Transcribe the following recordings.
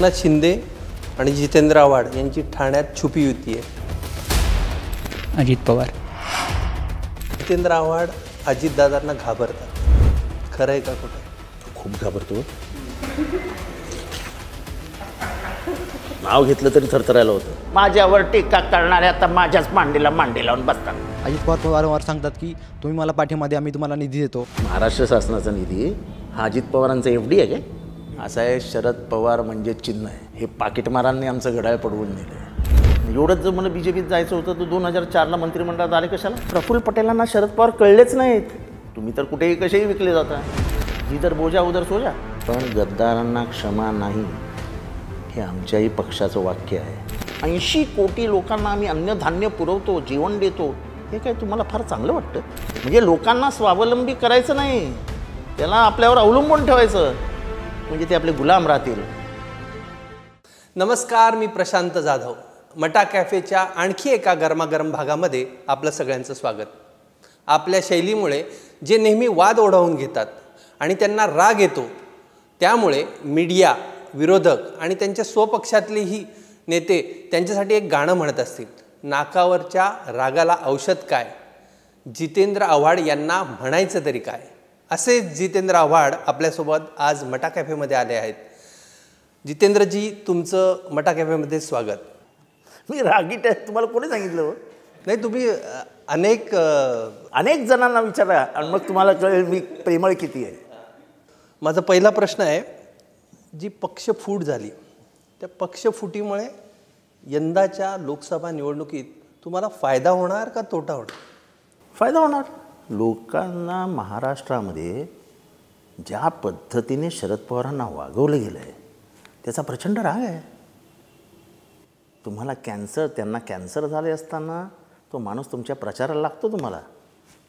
एकनाथ शिंदे आणि जितेंद्र आव्हाड यांची ठाण्यात छुपी युती आहे. अजित पवार. जितेंद्र आव्हाड अजितदादांना घाबरतात. खरं आहे का खोटं? खूप घाबरतो. नाव घेतलं तरी थरथरायला होतं. माझ्यावर टीका करणारे आता माझ्याच मांडीला मांडी लावून बसतात. अजित पवार वारंवार सांगतात की तुम्ही मला पाठिंबा द्या, आम्ही तुम्हाला निधी देतो. महाराष्ट्र शासनाचा निधी हा अजित पवारांचा FD आहे काय? असा आहे, शरद पवार म्हणजे चिन्ह आहे. हे पाकिटमारांनी आमचं घड्याळ पडवून नेलं. एवढंच जर मला BJPत जायचं होतं तर 2004ला मंत्रिमंडळात आले कशाला? प्रफुल्ल पटेलांना शरद पवार कळलेच नाहीत. तुम्ही तर कुठेही कसेही विकले जाता. जिधर बोजा उधर सोजा. पण गद्दारांना क्षमा नाही हे आमच्याही पक्षाचं वाक्य आहे. 80 कोटी लोकांना आम्ही अन्नधान्य पुरवतो, जेवण देतो, हे काय तुम्हाला फार चांगलं वाटतं? म्हणजे लोकांना स्वावलंबी करायचं नाही, त्याला आपल्यावर अवलंबून ठेवायचं, म्हणजे ते आपले गुलाम राहतील. नमस्कार, मी प्रशांत जाधव. मटा कॅफेच्या आणखी एका गरमागरम भागामध्ये आपलं सगळ्यांचं स्वागत. आपल्या शैलीमुळे जे नेहमी वाद ओढावून घेतात आणि त्यांना राग येतो, त्यामुळे मीडिया, विरोधक आणि त्यांच्या स्वपक्षातलेही नेते त्यांच्यासाठी एक गाणं म्हणत असतील. नाकावरच्या रागाला औषध काय, जितेंद्र आव्हाड यांना म्हणायचं तरी काय. असे जितेंद्र आव्हाड आपल्यासोबत आज मटा कॅफेमध्ये आले आहेत. जितेंद्रजी, तुमचं मटा कॅफेमध्ये स्वागत. मी रागीट आहे तुम्हाला कोणी सांगितलं? नाही, तुम्ही अनेक जणांना विचारा आणि मग तुम्हाला कळेल मी प्रेमळ किती आहे. माझा पहिला प्रश्न आहे, जी पक्षफूट झाली त्या पक्षफुटीमुळे यंदाच्या लोकसभा निवडणुकीत तुम्हाला फायदा होणार का तोटा होणार? फायदा होणार. लोकांना महाराष्ट्रामध्ये ज्या पद्धतीने शरद पवारांना वागवलं गेलं आहे त्याचा प्रचंड राग आहे. तुम्हाला त्यांना कॅन्सर झाले असताना तो माणूस तुमच्या प्रचाराला लागतो. तुम्हाला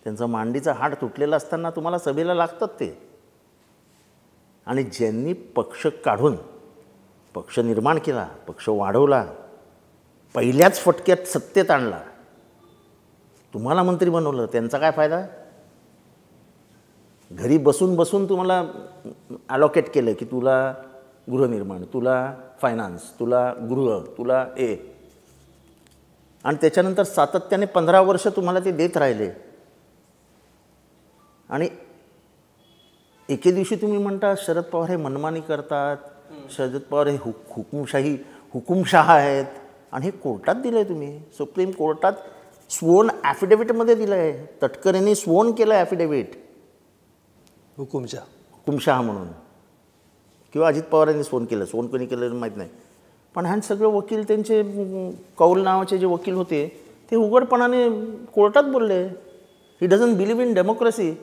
त्यांचं मांडीचं हाड तुटलेलं असताना तुम्हाला सभेला लागतात ते. आणि ज्यांनी पक्ष काढून पक्ष निर्माण केला, पक्ष वाढवला, पहिल्याच फटक्यात सत्तेत आणला, तुम्हाला मंत्री बनवलं, त्यांचा काय फायदा? घरी बसून बसून तुम्हाला अलॉकेट केलं की तुला गृहनिर्माण, तुला फायनान्स, तुला गृह, तुला आणि त्याच्यानंतर सातत्याने 15 वर्ष तुम्हाला ते देत राहिले. आणि एके दिवशी तुम्ही म्हणता शरद पवार हे मनमानी करतात, शरद पवार हे हुकुमशाह आहेत. आणि हे कोर्टात दिलं आहे तुम्ही, सुप्रीम कोर्टात स्वोन ॲफिडेव्हिटमध्ये दिलं आहे. तटकरेंनी स्वोन केलं ॲफिडेव्हिट हुकुमशाह म्हणून, किंवा अजित पवारांनी स्वोन केलं. स्वोन कोणी केलं माहीत नाही. पण ह्या सगळे वकील, त्यांचे कौल नावाचे जे वकील होते ते उघडपणाने कोर्टात बोलले he doesn't believe in democracy.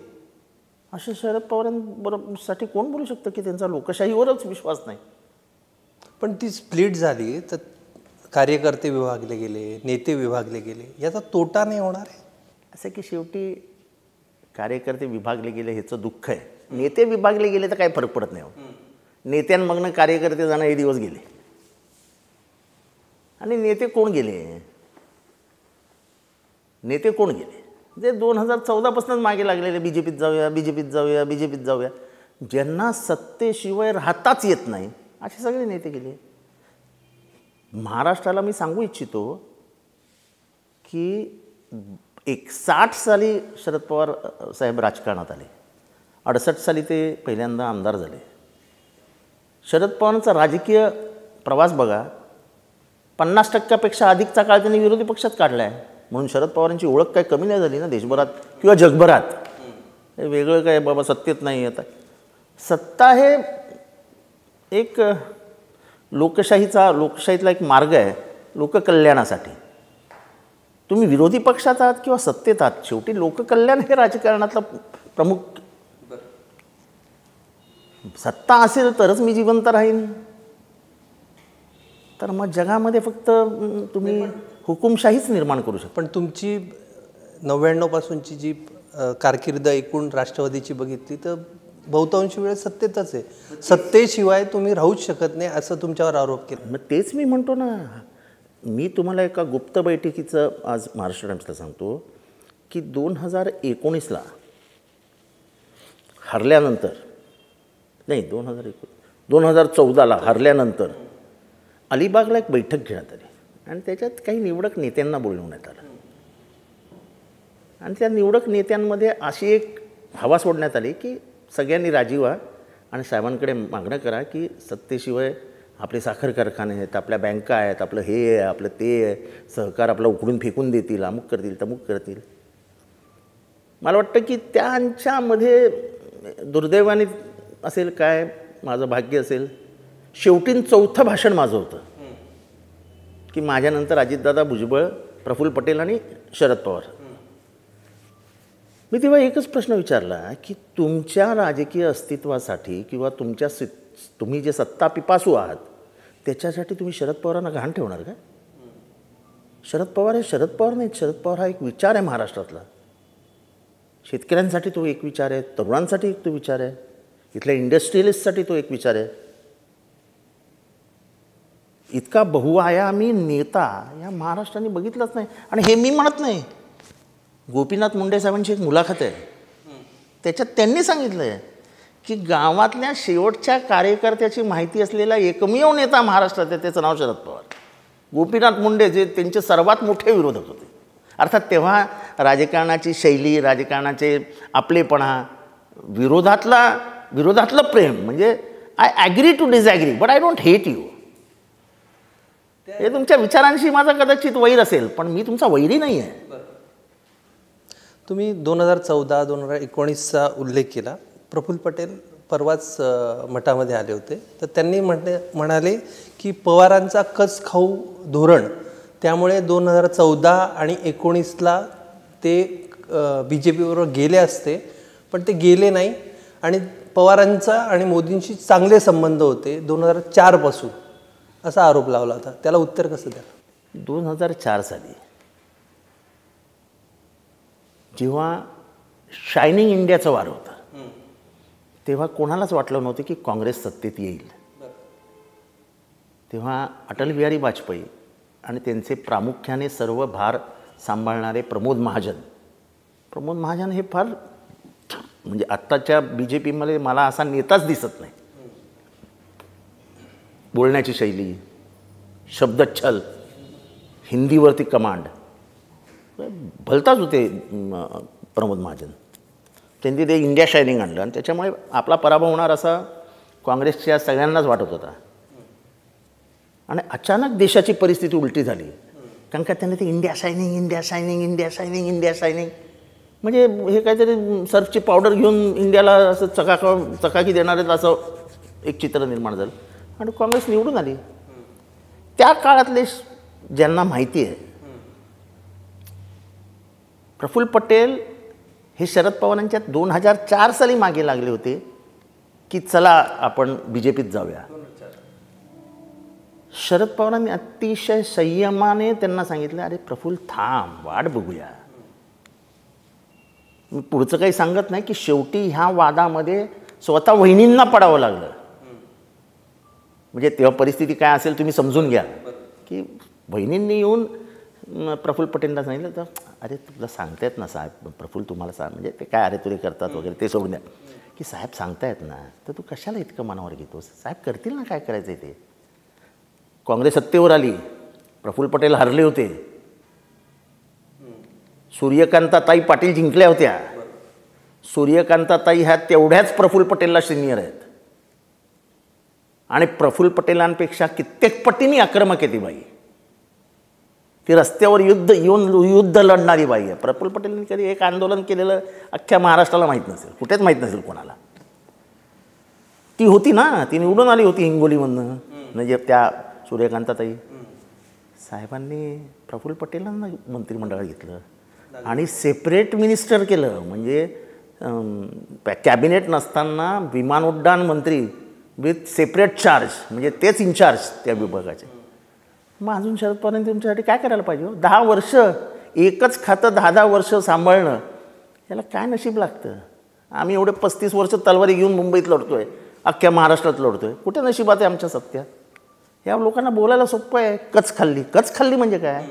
असे शरद पवारांसाठी कोण बोलू शकतं की त्यांचा लोकशाहीवरच विश्वास नाही? पण ती स्प्लिट झाली तर कार्यकर्ते विभागले गेले, नेते विभागले गेले, याचा तोटा नाही होणार आहे? असं की शेवटी कार्यकर्ते विभागले गेले ह्याचं दुःख आहे. नेते विभागले गेले तर काही फरक पडत नाही. नेत्यांमधनं कार्यकर्ते जाणं हे दिवस गेले. आणि नेते कोण गेले? जे 2014पासूनच मागे लागलेले, BJPत जाऊया, ज्यांना सत्तेशिवाय राहताच येत नाही असे सगळे नेते गेले. महाराष्ट्राला मी सांगू इच्छितो की 60 साली शरद पवार साहेब राजकारणात आले, 68 साली ते पहिल्यांदा आमदार झाले. शरद पवारांचा राजकीय प्रवास बघा, 50% अधिकचा काळ त्यांनी विरोधी पक्षात काढला आहे. म्हणून शरद पवारांची ओळख काय कमी नाही झाली ना देशभरात किंवा जगभरात. हे वेगळं काय बाबा सत्तेत नाही येत. सत्ता हे एक लोकशाहीतला एक मार्ग आहे लोककल्याणासाठी. तुम्ही विरोधी पक्षात आहात किंवा सत्तेत आहात, शेवटी लोककल्याण हे राजकारणातला प्रमुख. सत्ता असेल तरच मी जिवंत राहीन, तर मग जगामध्ये फक्त तुम्ही हुकुमशाहीच निर्माण करू शकता. पण तुमची 99 पासूनची जी कारकीर्द एकूण राष्ट्रवादीची बघितली तर बहुतांशी वेळ सत्तेतच आहे. सत्तेशिवाय तुम्ही राहूच शकत नाही असं तुमच्यावर आरोप केला. मग तेच मी म्हणतो ना. मी तुम्हाला एका गुप्त बैठकीचं आज महाराष्ट्र टाइम्सला सांगतो की 2019ला हरल्यानंतर, नाही 2014ला हरल्यानंतर अलिबागला एक बैठक घेण्यात आली आणि त्याच्यात काही निवडक नेत्यांना बोलवण्यात आलं आणि त्या निवडक नेत्यांमध्ये अशी एक हवा सोडण्यात आली की सगळ्यांनी राजी व्हा आणि साहेबांकडे मागणं करा की सत्तेशिवाय आपले साखर कारखाने आहेत, आपल्या बँका आहेत, आपलं हे आहे, आपलं ते आहे, सहकार आपलं उकडून फेकून देतील, अमुक करतील, तमुक करतील. मला वाटतं की त्यांच्यामध्ये दुर्दैवाने असेल काय, माझं भाग्य असेल, शेवटी चौथं भाषण माझं होतं की माझ्यानंतर अजितदादा भुजबळ, प्रफुल्ल पटेल आणि शरद पवार. मी तेव्हा एकच प्रश्न विचारला की तुमच्या राजकीय अस्तित्वासाठी किंवा तुम्ही जे सत्ता पिपासू आहात त्याच्यासाठी तुम्ही शरद पवारांना गहाण ठेवणार का? शरद पवार हे शरद पवार नाहीत. शरद पवार हा एक विचार आहे महाराष्ट्रातला. शेतकऱ्यांसाठी तो एक विचार आहे, तरुणांसाठी एक तो विचार आहे, इथल्या इंडस्ट्रियलिस्टसाठी तो एक विचार आहे. इतका बहुआयामी नेता या महाराष्ट्राने बघितलाच नाही. आणि हे मी म्हणत नाही, गोपीनाथ मुंडे साहेबांची एक मुलाखत आहे, त्याच्यात त्यांनी सांगितलं आहे की गावातल्या शेवटच्या कार्यकर्त्याची माहिती असलेला एकमेव नेता महाराष्ट्रात आहे, त्याचं नाव शरद पवार. गोपीनाथ मुंडे जे त्यांचे सर्वात मोठे विरोधक होते. अर्थात तेव्हा राजकारणाची शैली, राजकारणाचे आपलेपणा, विरोधातलं प्रेम, म्हणजे I agree to disagree but I don't hate you. हे तुमच्या विचारांशी माझा कदाचित वैर असेल पण मी तुमचा वैरी नाही आहे. तुम्ही 2014-2019चा उल्लेख केला. प्रफुल्ल पटेल परवाच मठामध्ये आले होते, तर त्यांनी म्हणाले की पवारांचा कच खाऊ धोरण, त्यामुळे 2014 आणि 19ला ते BJPबरोबर गेले असते, पण ते गेले नाही आणि पवारांचा आणि मोदींशी चांगले संबंध होते 2004 पासून, असा आरोप लावला होता. त्याला उत्तर कसं द्या? 2004 साली जेव्हा शायनिंग इंडियाचं वार होतं तेव्हा कोणालाच वाटलं नव्हतं की काँग्रेस सत्तेत येईल. तेव्हा अटल बिहारी वाजपेयी आणि त्यांचे प्रामुख्याने सर्व भार सांभाळणारे प्रमोद महाजन हे फार, म्हणजे आत्ताच्या BJPमध्ये मला असा नेताच दिसत नाही. बोलण्याची शैली, शब्दच्छल, हिंदीवरती कमांड, भलताच होते प्रमोद महाजन. त्यांनी ते इंडिया शायनिंग आणलं आणि त्याच्यामुळे आपला पराभव होणार असा काँग्रेसच्या सगळ्यांनाच वाटत होता. आणि अचानक देशाची परिस्थिती उलटी झाली, कारण का त्यांनी ते इंडिया शायनिंग म्हणजे हे काहीतरी सर्फची पावडर घेऊन इंडियाला असं चकाकी देणार आहेत असं एक चित्र निर्माण झालं आणि काँग्रेस निवडून आली. त्या काळातले ज्यांना माहिती आहे, प्रफुल्ल पटेल हे शरद पवारांच्या 2004 साली मागे लागले होते की चला आपण BJPत जाऊया. शरद पवारांनी अतिशय संयमाने त्यांना सांगितलं, अरे प्रफुल्ल थांब, वाट बघूया. मी पुढचं काही सांगत नाही की शेवटी ह्या वादामध्ये स्वतः वहिनींना पडावं लागलं. म्हणजे तेव्हा परिस्थिती काय असेल तुम्ही समजून घ्या की बहिणींनी येऊन प्रफुल्ल पटेलला सांगितलं, तर अरे तुला सांगतायत ना साहेब, प्रफुल्ल तुम्हाला सांग, म्हणजे ते काय अरे तुरे करतात वगैरे ते सोडून द्या, की साहेब सांगतायत ना, तर तू कशाला इतकं मनावर घेतोस, साहेब करतील ना काय करायचं ते. काँग्रेस सत्तेवर आली, प्रफुल्ल पटेल हरले होते, सूर्यकांताताई पाटील जिंकल्या होत्या. सूर्यकांताताई ह्या तेवढ्याच प्रफुल्ल पटेलला सिनियर आहेत आणि प्रफुल्ल पटेलांपेक्षा कित्येक पटींनी आक्रमक आहे ती बाई. ती रस्त्यावर युद्ध लढणारी बाई आहे. प्रफुल्ल पटेलांनी कधी एक आंदोलन केलेलं अख्ख्या महाराष्ट्राला माहीत नसेल, कुठेच माहीत नसेल कोणाला. ती होती ना, ती निवडून आली होती हिंगोलीमधनं, म्हणजे त्या सूर्यकांताताई. साहेबांनी प्रफुल्ल पटेलांना मंत्रिमंडळात घेतलं आणि सेपरेट मिनिस्टर केलं. म्हणजे कॅबिनेट नसताना विमानोड्डाण मंत्री विथ सेपरेट चार्ज, म्हणजे तेच इन्चार्ज त्या विभागाचे. मग अजून शरद पवारांनी तुमच्यासाठी काय करायला पाहिजे? 10 वर्ष एकच खातं 10 वर्ष सांभाळणं, याला काय नशीब लागतं? आम्ही एवढे 35 वर्ष तलवारी घेऊन मुंबईत लढतोय, अख्ख्या महाराष्ट्रात लढतोय, कुठे नशिबात आहे आमच्या सत्यात? या लोकांना बोलायला सोपं आहे. कच खाल्ली म्हणजे काय?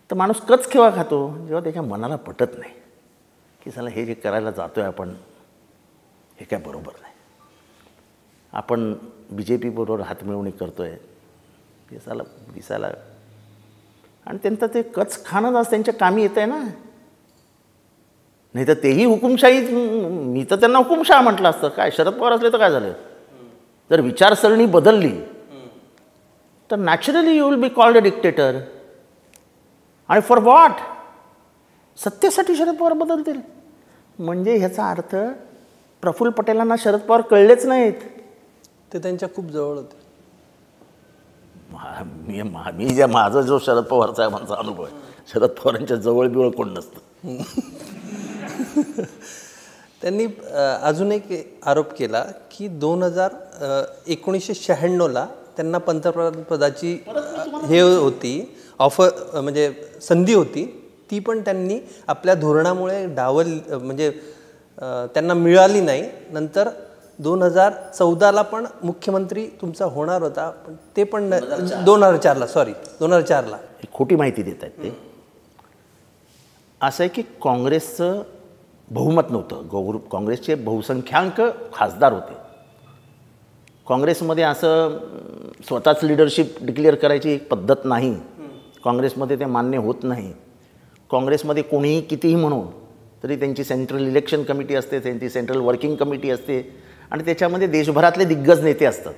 तर माणूस कच केव्हा खातो? जेव्हा त्याच्या मनाला पटत नाही की चला हे जे करायला जातोय आपण हे काय बरोबर नाही. आपण BJP बरोबर हातमिळवणी करतोय, दिसायला आणि त्यांचं ते कच खाणं आज त्यांच्या कामी येत आहे ना. नाही तर तेही हुकुमशाही, मी तर त्यांना हुकुमशाह म्हटलं असतं. काय शरद पवार असले तर काय झालं? जर विचारसरणी बदलली तर naturally you will be called a dictator. आणि फॉर व्हॉट? सत्तेसाठी शरद पवार बदलतील म्हणजे ह्याचा अर्थ प्रफुल्ल पटेलांना शरद पवार कळलेच नाहीत. ते त्यांच्या खूप जवळ होते. माझा जो शरद पवार साहेबांचा अनुभव आहे, शरद पवारांच्या जवळ बिवळ कोण नसतं. त्यांनी अजून एक आरोप केला की 1996ला त्यांना पंतप्रधान पदाची हे होती, ऑफर म्हणजे संधी होती, ती पण त्यांनी आपल्या धोरणामुळे म्हणजे त्यांना मिळाली नाही. नंतर 2014ला पण मुख्यमंत्री तुमचा होणार होता, पण ते पण 2004ला खोटी माहिती देत आहेत ते. असं आहे की काँग्रेसचं बहुमत नव्हतं. काँग्रेसचे बहुसंख्याक खासदार होते. काँग्रेसमध्ये असं स्वतःच लिडरशिप डिक्लेअर करायची एक पद्धत नाही. काँग्रेसमध्ये ते मान्य होत नाही. काँग्रेसमध्ये कोणीही कितीही म्हणून तरी त्यांची सेंट्रल इलेक्शन कमिटी असते, त्यांची सेंट्रल वर्किंग कमिटी असते आणि त्याच्यामध्ये देशभरातले दिग्गज नेते असतात.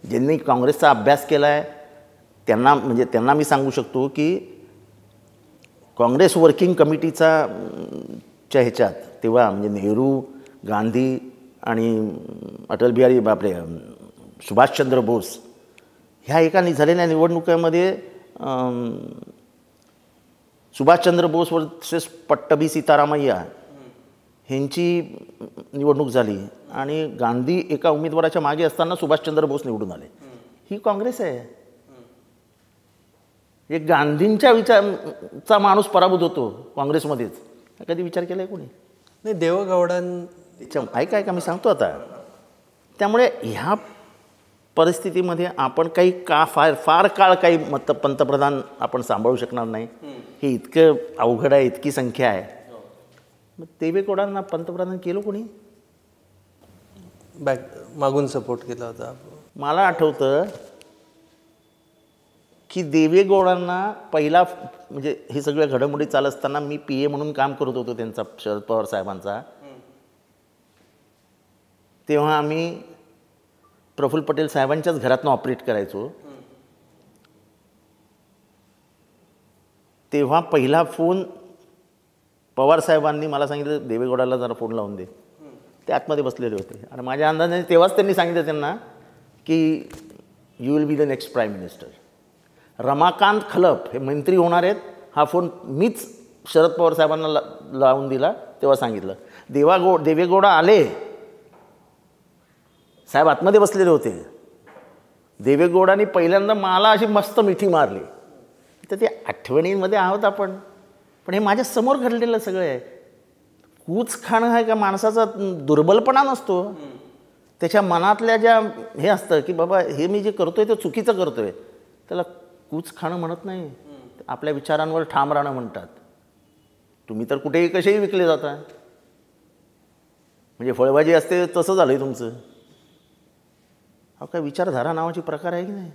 ज्यांनी काँग्रेसचा अभ्यास केला आहे त्यांना मी सांगू शकतो की काँग्रेस वर्किंग कमिटीच्या ह्याच्यात तेव्हा म्हणजे नेहरू, गांधी आणि अटल बिहारी सुभाषचंद्र बोस ह्या एका झालेल्या निवडणुकीमध्ये सुभाषचंद्र बोस वर्सेस पट्टभी सीतारामय्या ह्यांची निवडणूक झाली आणि गांधी एका उमेदवाराच्या मागे असताना सुभाषचंद्र बोस निवडून आले. ही काँग्रेस आहे. एक गांधींच्या विचारचा माणूस पराभूत होतो काँग्रेसमध्येच. कधी विचार केला आहे कोणी? नाही. देवेगौडांच्या ऐका मी सांगतो आता. त्यामुळे ह्या परिस्थितीमध्ये आपण काही फार काळ काही पंतप्रधान आपण सांभाळू शकणार नाही. हे इतकं अवघड आहे, इतकी संख्या आहे. मग देवेगौडांना पंतप्रधान केलं कोणी? मागून सपोर्ट केला होता. मला आठवतं की देवेगौडांना पहिला म्हणजे हे सगळ्या घडामोडी चालत असताना मी PA म्हणून काम करत होतो त्यांचा, शरद पवार साहेबांचा. तेव्हा आम्ही प्रफुल्ल पटेल साहेबांच्याच घरातनं ऑपरेट करायचो. तेव्हा पहिला फोन पवार साहेबांनी मला सांगितलं, देवेगौडाला जरा फोन लावून दे. ते आतमध्ये बसलेले होते आणि माझ्या अंदाजाने तेव्हाच त्यांनी सांगितलं त्यांना की you will be the next prime minister. Ramakant Khalap हे मंत्री होणार आहेत, हा फोन मीच शरद पवार साहेबांना लावून दिला. तेव्हा सांगितलं. देवेगौडा आले, साहेब आतमध्ये बसलेले होते. देवेगौडांनी पहिल्यांदा मला अशी मस्त मिठी मारली. तर ते आठवणींमध्ये आहोत आपण, पण हे माझ्या समोर घडलेलं सगळं आहे. कूच खाणं आहे का माणसाचा दुर्बलपणा नसतो, त्याच्या मनातल्या ज्या हे असतं की बाबा हे मी जे करतोय ते चुकीचं करतोय, त्याला कूच खाणं म्हणत नाही, आपल्या विचारांवर ठाम राहणं म्हणतात. तुम्ही तर कुठेही कसेही विकले जाता. म्हणजे फळभाजी असते तसं झालंय तुमचं. हा काय विचारधारा नावाची प्रकार आहे की नाही?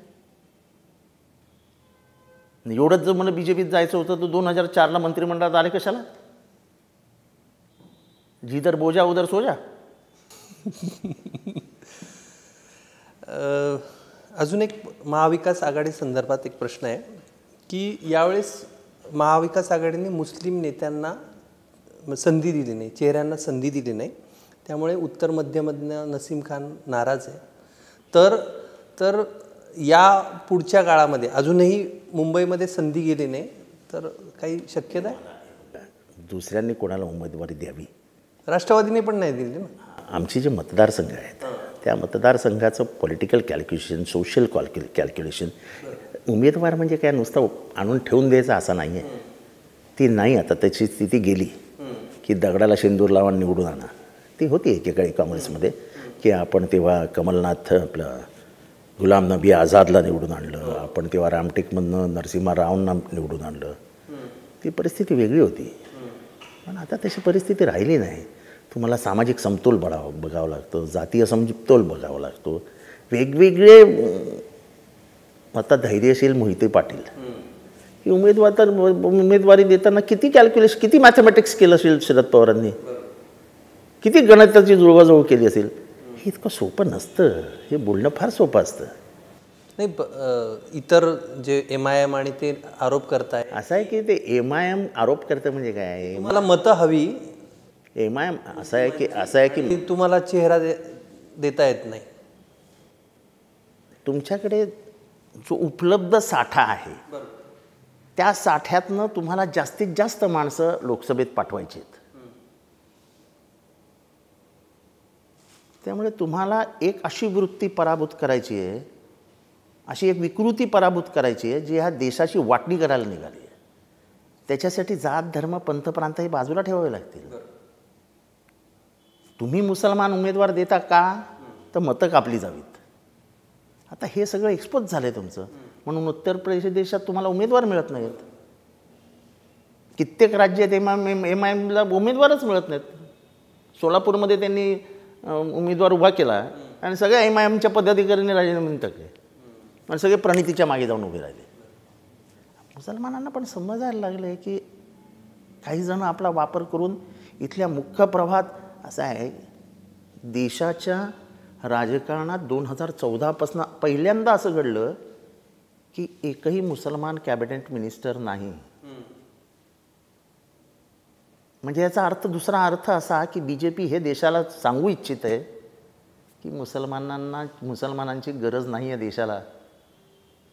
एवढंच जर मला BJPत जायचं होतं तर 2004ला मंत्रिमंडळात आले कशाला? जिधर बोजा उधर सोजा. अजून एक महाविकास आघाडी संदर्भात एक प्रश्न आहे की यावेळेस महाविकास आघाडीने मुस्लिम नेत्यांना संधी दिली नाही, चेहऱ्यांना संधी दिली नाही. त्यामुळे उत्तर मध्यमधनं नसीम खान नाराज आहे. तर या पुढच्या काळामध्ये अजूनही मुंबईमध्ये संधी गेली नाही तर काही शक्यता आहे? दुसऱ्यांनी कोणाला उमेदवारी द्यावी? राष्ट्रवादीने पण नाही दिली ना. आमचे जे मतदारसंघ आहेत त्या मतदारसंघाचं पॉलिटिकल कॅल्क्युलेशन, सोशल कॅल्क्युलेशन, उमेदवार म्हणजे काय नुसतं आणून ठेवून द्यायचं असं नाही आहे. ती नाही. आता त्याची स्थिती गेली की दगडाला शेंदूर लावा निवडून आणा. ती होती एकेकाळी काँग्रेसमध्ये की आपण तेव्हा कमलनाथ आपलं गुलाम नबी आझादला निवडून आणलं, आपण तेव्हा रामटेकमधनं नरसिम्हा रावना निवडून आणलं. ती परिस्थिती वेगळी होती. पण आता तशी परिस्थिती राहिली नाही. तुम्हाला सामाजिक समतोल बघावं लागतं, जातीय समतोल बघावं लागतो, वेगवेगळे आता धैर्यशील मोहिते पाटील ही उमेदवारी देताना किती किती मॅथमॅटिक्स केलं असेल शरद पवारांनी, किती गणिताची जुळवाजुळव केली असेल. हे इतकं सोपं नसतं, हे बोलणं फार सोपं असतं. नाही इतर जे MIM आणि ते आरोप करताय, असं आहे की ते MIM आरोप करतं म्हणजे काय, तुम्हाला मतं हवी, MIM असं आहे की तुम्हाला चेहरा देता येत नाही. तुमच्याकडे जो उपलब्ध साठा आहे त्या साठ्यातनं तुम्हाला जास्तीत जास्त माणसं लोकसभेत पाठवायची आहेत. त्यामुळे तुम्हाला एक अशी वृत्ती पराभूत करायची आहे, अशी एक विकृती पराभूत करायची आहे जी ह्या देशाची वाटणी करायला निघाली आहे. त्याच्यासाठी जात धर्म पंथ प्रांत हे बाजूला ठेवावे लागतील. तुम्ही मुसलमान उमेदवार देता का, तर मतं कापली जावीत. आता हे सगळं एक्सपोज झालं आहे तुमचं, म्हणून उत्तर प्रदेशात तुम्हाला उमेदवार मिळत नाहीत. कित्येक राज्यात MIMला उमेदवारच मिळत नाहीत. सोलापूरमध्ये त्यांनी उमेदवार उभा केला आणि सगळ्या MIMच्या पदाधिकाऱ्यांनी राजीनामे टाकले आणि सगळे प्रणितीच्या मागे जाऊन उभे राहिले. मुसलमानांना पण समजायला लागले की काही जण आपला वापर करून इथल्या मुख्य प्रवाहात असं आहे. देशाच्या राजकारणात 2014पासून पहिल्यांदा असं घडलं की एकही मुसलमान कॅबिनेट मिनिस्टर नाही. म्हणजे याचा अर्थ, दुसरा अर्थ असा की BJP हे देशाला सांगू इच्छित आहे की मुसलमानांची गरज नाही आहे देशाला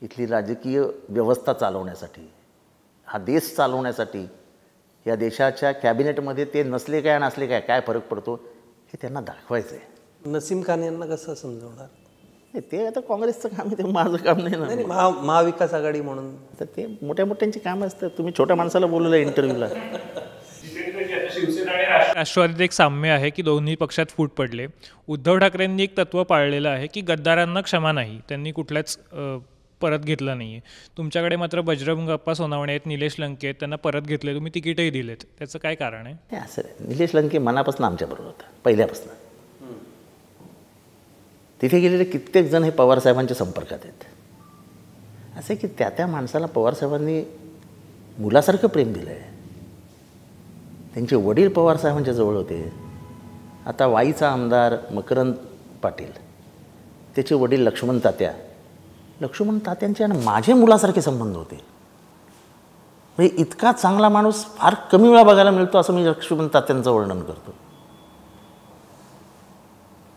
इथली राजकीय व्यवस्था चालवण्यासाठी, हा देश चालवण्यासाठी. या देशाच्या कॅबिनेटमध्ये ते नसले काय नसले काय, काय फरक पडतो हे त्यांना दाखवायचं आहे. नसीम खान यांना कसं समजवणार? ते आता काँग्रेसचं काम आहे, ते माझं काम नाही ना. महाविकास आघाडी म्हणून तर ते मोठ्या मोठ्यांची कामं असतात. तुम्ही छोट्या माणसाला बोलवलं इंटरव्ह्यूला. राष्ट्रवादीत एक साम्य आहे की दोन्ही पक्षात फूट पडले. उद्धव ठाकरेंनी एक तत्त्व पाळलेलं आहे की गद्दारांना क्षमा नाही, त्यांनी कुठल्याच परत घेतलं नाही आहे. तुमच्याकडे मात्र बजरंग अप्पा सोनवणे आहेत, निलेश लंके आहेत, त्यांना परत घेतले, तुम्ही तिकीटही दिलेत, त्याचं काय कारण आहे? असं निलेश लंके मनापासून आमच्याबरोबर होता पहिल्यापासून. तिथे गेलेले कित्येक जण हे पवारसाहेबांच्या संपर्कात आहेत. असं आहे की त्या माणसाला पवारसाहेबांनी मुलासारखं प्रेम दिलं आहे. त्यांचे वडील पवारसाहेबांच्या जवळ होते. आता वाईचा आमदार मकरंद पाटील, त्याचे वडील लक्ष्मण तात्यांचे आणि माझे मुलासारखे संबंध होते. म्हणजे इतका चांगला माणूस फार कमी वेळा बघायला मिळतो असं मी लक्ष्मण तात्यांचं वर्णन करतो.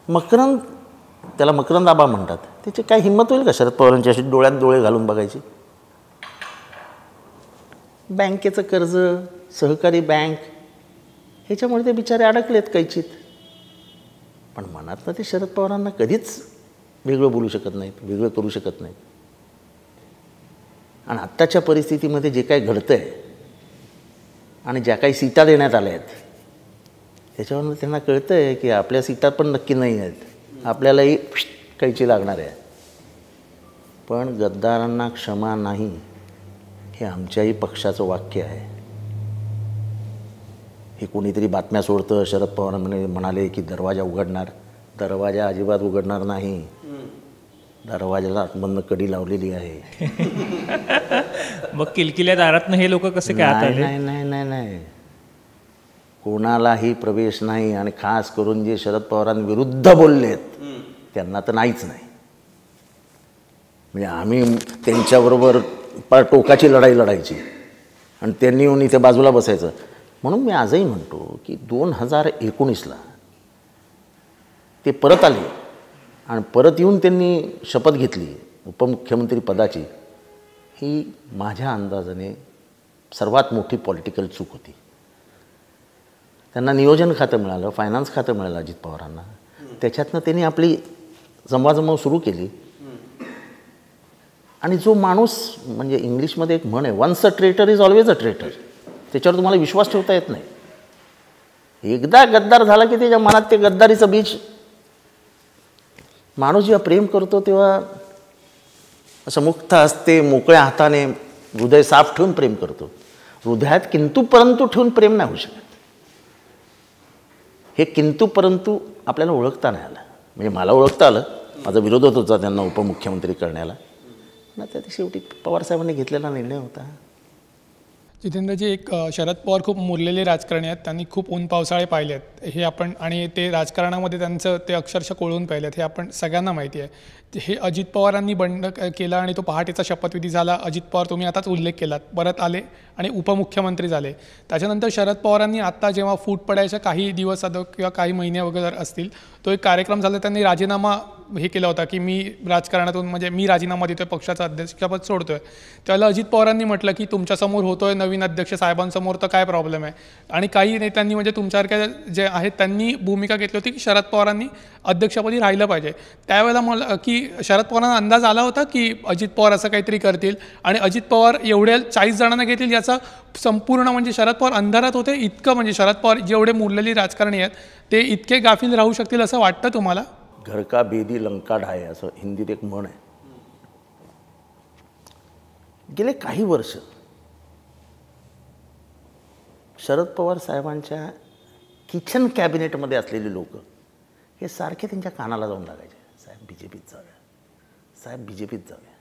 मकरंद, त्याला मकरंद आबा म्हणतात, त्याची काय हिंमत होईल का शरद पवारांची अशी डोळ्यात डोळे घालून बघायची? बँकेचं कर्ज, सहकारी बँक, ह्याच्यामुळे ते बिचारे अडकलेत कैचित. पण मनातनं ते शरद पवारांना कधीच वेगळं बोलू शकत नाहीत, वेगळं करू शकत नाहीत. आणि आत्ताच्या परिस्थितीमध्ये जे काही घडतं आहे आणि ज्या काही सीटा देण्यात आल्या आहेत त्याच्यावरून त्यांना कळतं आहे की आपल्या सीटा पण नक्की नाही आहेत, आपल्यालाही कैची लागणार आहे. पण गद्दारांना क्षमा नाही हे आमच्याही पक्षाचं वाक्य आहे. हे कोणीतरी बातम्या सोडतं, शरद पवार म्हणाले की दरवाजा उघडणार, दरवाजा अजिबात उघडणार नाही. दरवाजाला आतमधनं कडी लावलेली आहे. मग किलकिल्या दारातनं हे लोक कसे काय आत आले? नाही नाही नाही नाही, कोणालाही प्रवेश नाही. आणि खास करून जे शरद पवारांविरुद्ध बोललेत त्यांना तर नाहीच नाही. म्हणजे आम्ही त्यांच्याबरोबर फार टोकाची लढाई लढायची आणि त्यांनी येऊन इथे बाजूला बसायचं. म्हणून मी आजही म्हणतो की 2019ला ते परत आले आणि परत येऊन त्यांनी शपथ घेतली उपमुख्यमंत्री पदाची. ही माझ्या अंदाजाने सर्वात मोठी पॉलिटिकल चूक होती. त्यांना नियोजन खातं मिळालं, फायनान्स खातं मिळालं अजित पवारांना. त्याच्यातनं त्यांनी आपली जमवाजमव सुरू केली. आणि जो माणूस, म्हणजे इंग्लिशमध्ये एक म्हण आहे, once a traitor is always a traitor. त्याच्यावर तुम्हाला विश्वास ठेवता येत नाही. एकदा गद्दार झाला की त्याच्या मनात ते गद्दारीचं बीज. माणूस जेव्हा प्रेम करतो तेव्हा असं मुक्त हस्ते मोकळ्या हाताने हृदय साफ ठेवून प्रेम करतो. हृदयात किंतु परंतु ठेवून प्रेम नाही होऊ शकत. हे किंतु परंतु आपल्याला ओळखता नाही आलं. म्हणजे मला ओळखता आलं, माझा विरोध होत होता त्यांना उपमुख्यमंत्री करण्याला. पण आता ते शेवटी पवारसाहेबांनी घेतलेला निर्णय होता. जितेंद्रजी, एक शरद पवार खूप मुरलेले राजकारणी आहेत. त्यांनी खूप ऊन पावसाळे पाहिले आहेत हे आपण, आणि ते राजकारणामध्ये त्यांचं ते अक्षरशः कोळून पाहिले आहेत हे आपण सगळ्यांना माहिती आहे. हे अजित पवारांनी बंड केला आणि तो पहाटेचा शपथविधी झाला. अजित पवार, तुम्ही आताच उल्लेख केलात, परत आले आणि उपमुख्यमंत्री झाले. त्याच्यानंतर शरद पवारांनी आत्ता जेव्हा फूट पडायच्या काही दिवस किंवा काही महिने वगैरे असतील, तो एक कार्यक्रम झाला, त्यांनी राजीनामा हे केला होता की मी राजकारणातून, म्हणजे मी राजीनामा देतोय, पक्षाचं अध्यक्षपद सोडतोय. त्यावेळेला अजित पवारांनी म्हटलं की तुमच्यासमोर होतोय नवीन अध्यक्ष साहेबांसमोर, तर काय प्रॉब्लेम आहे. आणि काही नेत्यांनी, म्हणजे तुमच्यासारख्या जे आहेत त्यांनी भूमिका घेतली होती की शरद पवारांनी अध्यक्षपदी राहिलं पाहिजे. त्यावेळेला मला की शरद पवारांना अंदाज आला होता की अजित पवार असं काहीतरी करतील आणि अजित पवार एवढ्या 40 जणांना घेतील याचा संपूर्ण, म्हणजे शरद पवार अंधारात होते इतकं, म्हणजे शरद पवार जेवढे मुरलेली राजकारणी आहेत ते इतके गाफील राहू शकतील असं वाटतं तुम्हाला? घर का बेदी लंका ढाय असं हिंदीत एक म्हण आहे. गेले काही वर्ष शरद पवार साहेबांच्या किचन कॅबिनेटमध्ये असलेले लोक हे सारखे त्यांच्या कानाला जाऊन लागायचे, साहेब BJPत जाऊया, साहेब BJPत जाऊया.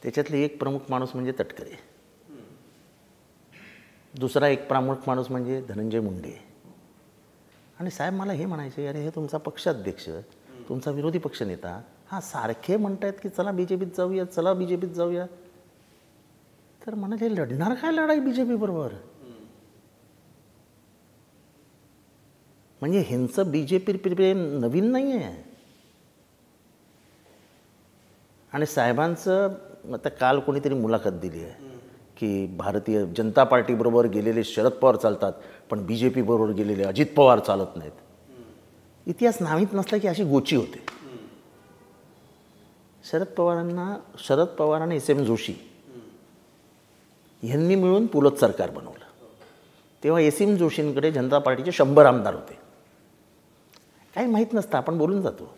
त्याच्यातले एक प्रमुख माणूस म्हणजे तटकरे, दुसरा एक प्रमुख माणूस म्हणजे धनंजय मुंडे. आणि साहेब मला हे म्हणायचे, अरे हे तुमचा पक्षाध्यक्ष, तुमचा विरोधी पक्षनेता, हा सारखे म्हणतायत की चला BJPत जाऊया, चला BJPत जाऊया. तर म्हणाले लढणार काय लढाई BJP बरोबर? म्हणजे ह्यांचं BJP प्रेम नवीन नाही आहे. आणि साहेबांचं आता काल कोणीतरी मुलाखत दिली आहे की भारतीय जनता पार्टीबरोबर गेलेले शरद पवार चालतात पण BJP बरोबर गेलेले अजित पवार चालत नाहीत. इतिहास नाहीत नसला की अशी गोची होते. शरद पवार आणि SM जोशी यांनी मिळून पुलत सरकार बनवलं. तेव्हा SM जोशींकडे जनता पार्टीचे 100 आमदार होते. काही माहीत नसतं, आपण बोलून जातो.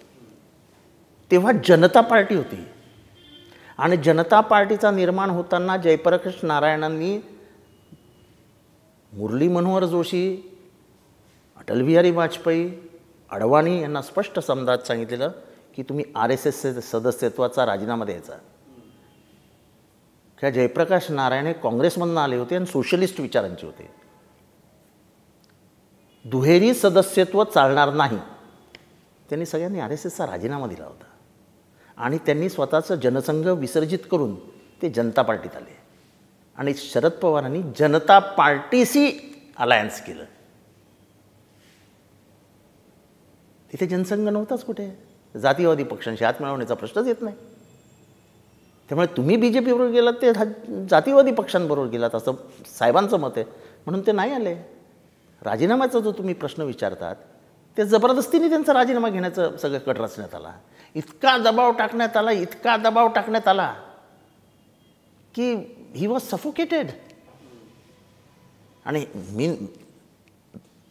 तेव्हा जनता पार्टी होती आणि जनता पार्टीचा निर्माण होताना जयप्रकाश नारायणांनी मुरली मनोहर जोशी, अटल बिहारी वाजपेयी, अडवाणी यांना स्पष्ट शब्दात सांगितलेलं की तुम्ही RSS सदस्यत्वाचा राजीनामा द्यायचा. त्या जयप्रकाश नारायण हे काँग्रेसमधून आले होते आणि सोशलिस्ट विचारांचे होते. दुहेरी सदस्यत्व चालणार नाही, त्यांनी सगळ्यांनी RSSचा राजीनामा दिला होता आणि त्यांनी स्वतःचं जनसंघ विसर्जित करून ते जनता पार्टीत आले. आणि शरद पवारांनी जनता पार्टीशी अलायन्स केलं. तिथे जनसंघ नव्हताच कुठे. जातीवादी पक्षांशी हात मिळवण्याचा प्रश्नच येत नाही. त्यामुळे तुम्ही BJP बरोबर गेलात ते जातीवादी पक्षांबरोबर गेलात असं साहेबांचं मत आहे, म्हणून ते नाही आले. राजीनाम्याचा जो तुम्ही प्रश्न विचारतात ते जबरदस्तीने त्यांचा राजीनामा घेण्याचं सगळं कट रचण्यात आला. इतका दबाव टाकण्यात आला की ही वॉज सफोकेटेड. आणि मी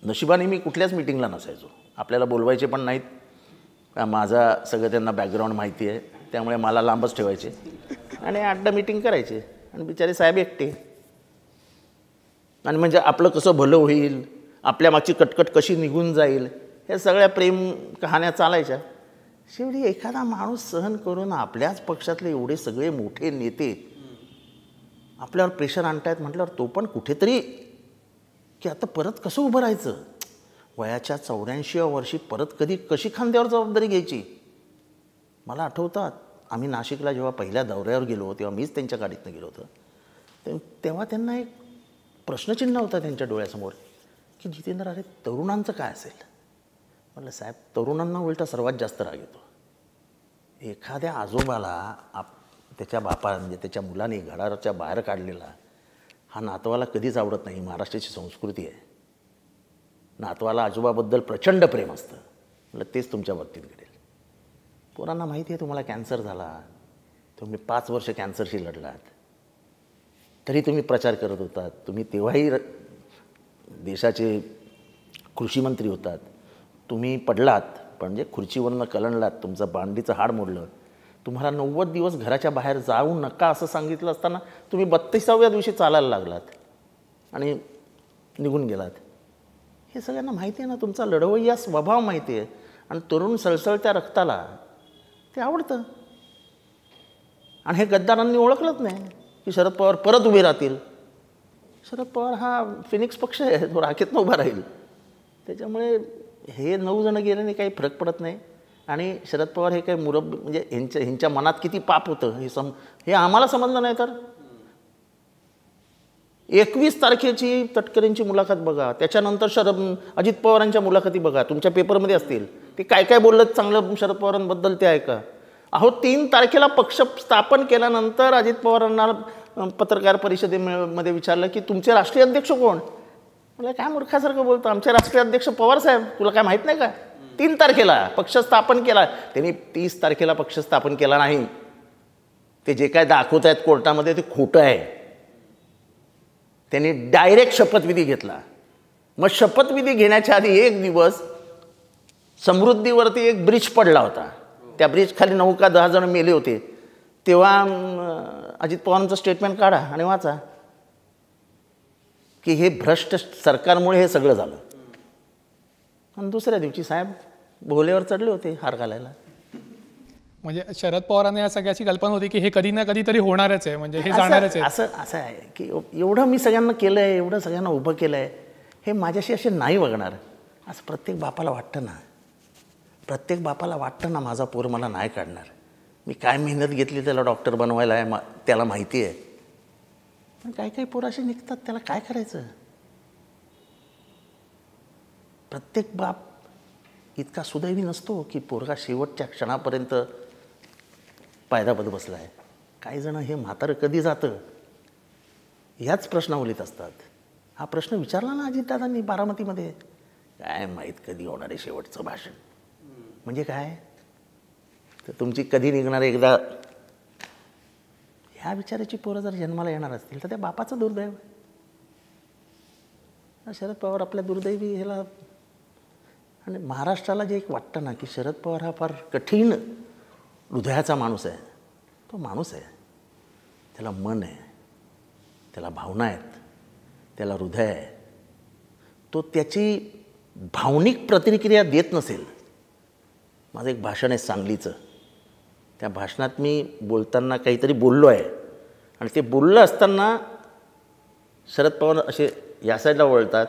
नशिबाने मी कुठल्याच मिटिंगला नसायचो, आपल्याला बोलवायचे पण नाहीत. माझा सगळं त्यांना बॅकग्राऊंड माहिती आहे, त्यामुळे मला लांबच ठेवायचे आणि 8-10 मिटिंग करायचे. आणि बिचारे साहेब एकटे. आणि म्हणजे आपलं कसं भलं होईल, आपल्या मागची कटकट कशी निघून जाईल, हे सगळ्या प्रेम कहाण्या चालायच्या. शेवटी एखादा माणूस सहन करून आपल्याच पक्षातले एवढे सगळे मोठे नेते आपल्यावर प्रेशर आणतायत म्हटल्यावर तो पण कुठेतरी की आता परत कसं उभं राहायचं. वयाच्या 84व्या वर्षी परत कशी खांद्यावर जबाबदारी घ्यायची. मला आठवतं आम्ही नाशिकला जेव्हा पहिल्या दौऱ्यावर गेलो तेव्हा मीच त्यांच्या गाडीतनं गेलो होतो. तेव्हा त्यांना एक प्रश्नचिन्ह होता त्यांच्या डोळ्यासमोर की जितेंद्र, अरे तरुणांचं काय असेल. म्हटलं साहेब, तरुणांना उलटा सर्वात जास्त राग येतो. एखाद्या आजोबाला त्याच्या म्हणजे त्याच्या मुलाने घराच्या बाहेर काढलेला हा नातवाला कधीच आवडत नाही. महाराष्ट्राची संस्कृती आहे. नातवाला आजोबाबद्दल प्रचंड प्रेम असतं. म्हटलं तेच तुमच्या बाबतीत घडेल. पोरांना माहिती आहे तुम्हाला कॅन्सर झाला, तुम्ही 5 वर्ष कॅन्सरशी लढलात, तरी तुम्ही प्रचार करत होतात. तुम्ही तेव्हाही देशाचे कृषीमंत्री होतात. तुम्ही पडलात, म्हणजे खुर्चीवरनं कलंडलात, तुमचं बांडीचं हाड मोडलं. तुम्हाला 90 दिवस घराच्या बाहेर जाऊ नका असं सांगितलं असताना तुम्ही 32व्या दिवशी चालायला लागलात आणि निघून गेलात. हे सगळ्यांना माहिती आहे ना. तुमचा लढवय्या स्वभाव माहिती आहे. आणि तरुण सळसळत्या रक्ताला ते आवडतं. आणि हे गद्दारांनी ओळखलंच नाही की शरद पवार परत उभे राहतील. शरद पवार हा फिनिक्स पक्ष आहे, तो राखेतनं उभा राहील. त्याच्यामुळे हे 9 जण गेल्याने काही फरक पडत नाही. आणि शरद पवार हे काही म्हणजे ह्यांच्या मनात किती पाप होतं हे आम्हाला समजलं नाही तर 21 तारखेची तटकरेंची मुलाखत बघा, त्याच्यानंतर अजित पवारांच्या मुलाखती बघा, तुमच्या पेपरमध्ये असतील. ते काय काय बोललं चांगलं शरद पवारांबद्दल ते ऐका. अहो 3 तारखेला पक्ष स्थापन केल्यानंतर अजित पवारांना पत्रकार परिषदेमध्ये विचारलं की तुमचे राष्ट्रीय अध्यक्ष कोण? मला काय मूर्खासारखं बोलतो, आमचे राष्ट्रीय अध्यक्ष पवार साहेब, तुला काय माहीत नाही का? 3 तारखेला पक्ष स्थापन केला त्यांनी. 30 तारखेला पक्ष स्थापन केला नाही. ते जे काय दाखवत आहेत कोर्टामध्ये ते खोटं आहे. त्यांनी डायरेक्ट शपथविधी घेतला. मग शपथविधी घेण्याच्या आधी 1 दिवस समृद्धीवरती एक ब्रिज पडला होता. त्या ब्रिज खाली 9 का 10 जण मेले होते. तेव्हा अजित पवारांचं स्टेटमेंट काढा आणि वाचा की हे भ्रष्ट सरकारमुळे हे सगळं झालं. आणि दुसऱ्या दिवशी साहेब भोलेवर चढले होते हार घालायला. म्हणजे शरद पवारांना या सगळ्याची कल्पना होती की हे कधी ना कधीतरी होणारच आहे, म्हणजे हे जाणारच आहे. असं आहे की एवढं मी सगळ्यांना केलं आहे, एवढं सगळ्यांना उभं केलं आहे, हे माझ्याशी असे नाही वागणार असं प्रत्येक बापाला वाटतं ना. प्रत्येक बापाला वाटतं ना माझा पोर मला नाही काढणार. मी काय मेहनत घेतली त्याला डॉक्टर बनवायला आहे, त्याला माहिती आहे. पण काही काही पोरं असे निघतात, त्याला काय करायचं? प्रत्येक बाप इतका सुदैवी नसतो की पोरगा शेवटच्या क्षणापर्यंत पायदाबद बसला आहे. काही जण हे म्हातारं कधी जातं ह्याच प्रश्नावलीत असतात. हा प्रश्न विचारला ना अजितदादांनी बारामतीमध्ये, काय माहीत कधी होणार आहे शेवटचं भाषण. म्हणजे काय तर तुमची कधी निघणार एकदा. ह्या विचाराची पोरं जर जन्माला येणार असतील तर त्या बापाचं दुर्दैव. शरद पवार आपल्या दुर्दैवी ह्याला. आणि महाराष्ट्राला जे एक वाटतं ना की शरद पवार हा फार कठीण हृदयाचा माणूस आहे. तो माणूस आहे, त्याला मन आहे, त्याला भावना आहेत, त्याला हृदय आहे. तो त्याची भावनिक प्रतिक्रिया देत नसेल. माझं एक भाषण आहे सांगलीचं, त्या भाषणात मी बोलताना काहीतरी बोललो आहे आणि ते बोललं असताना शरद पवार असे या साईडला वळतात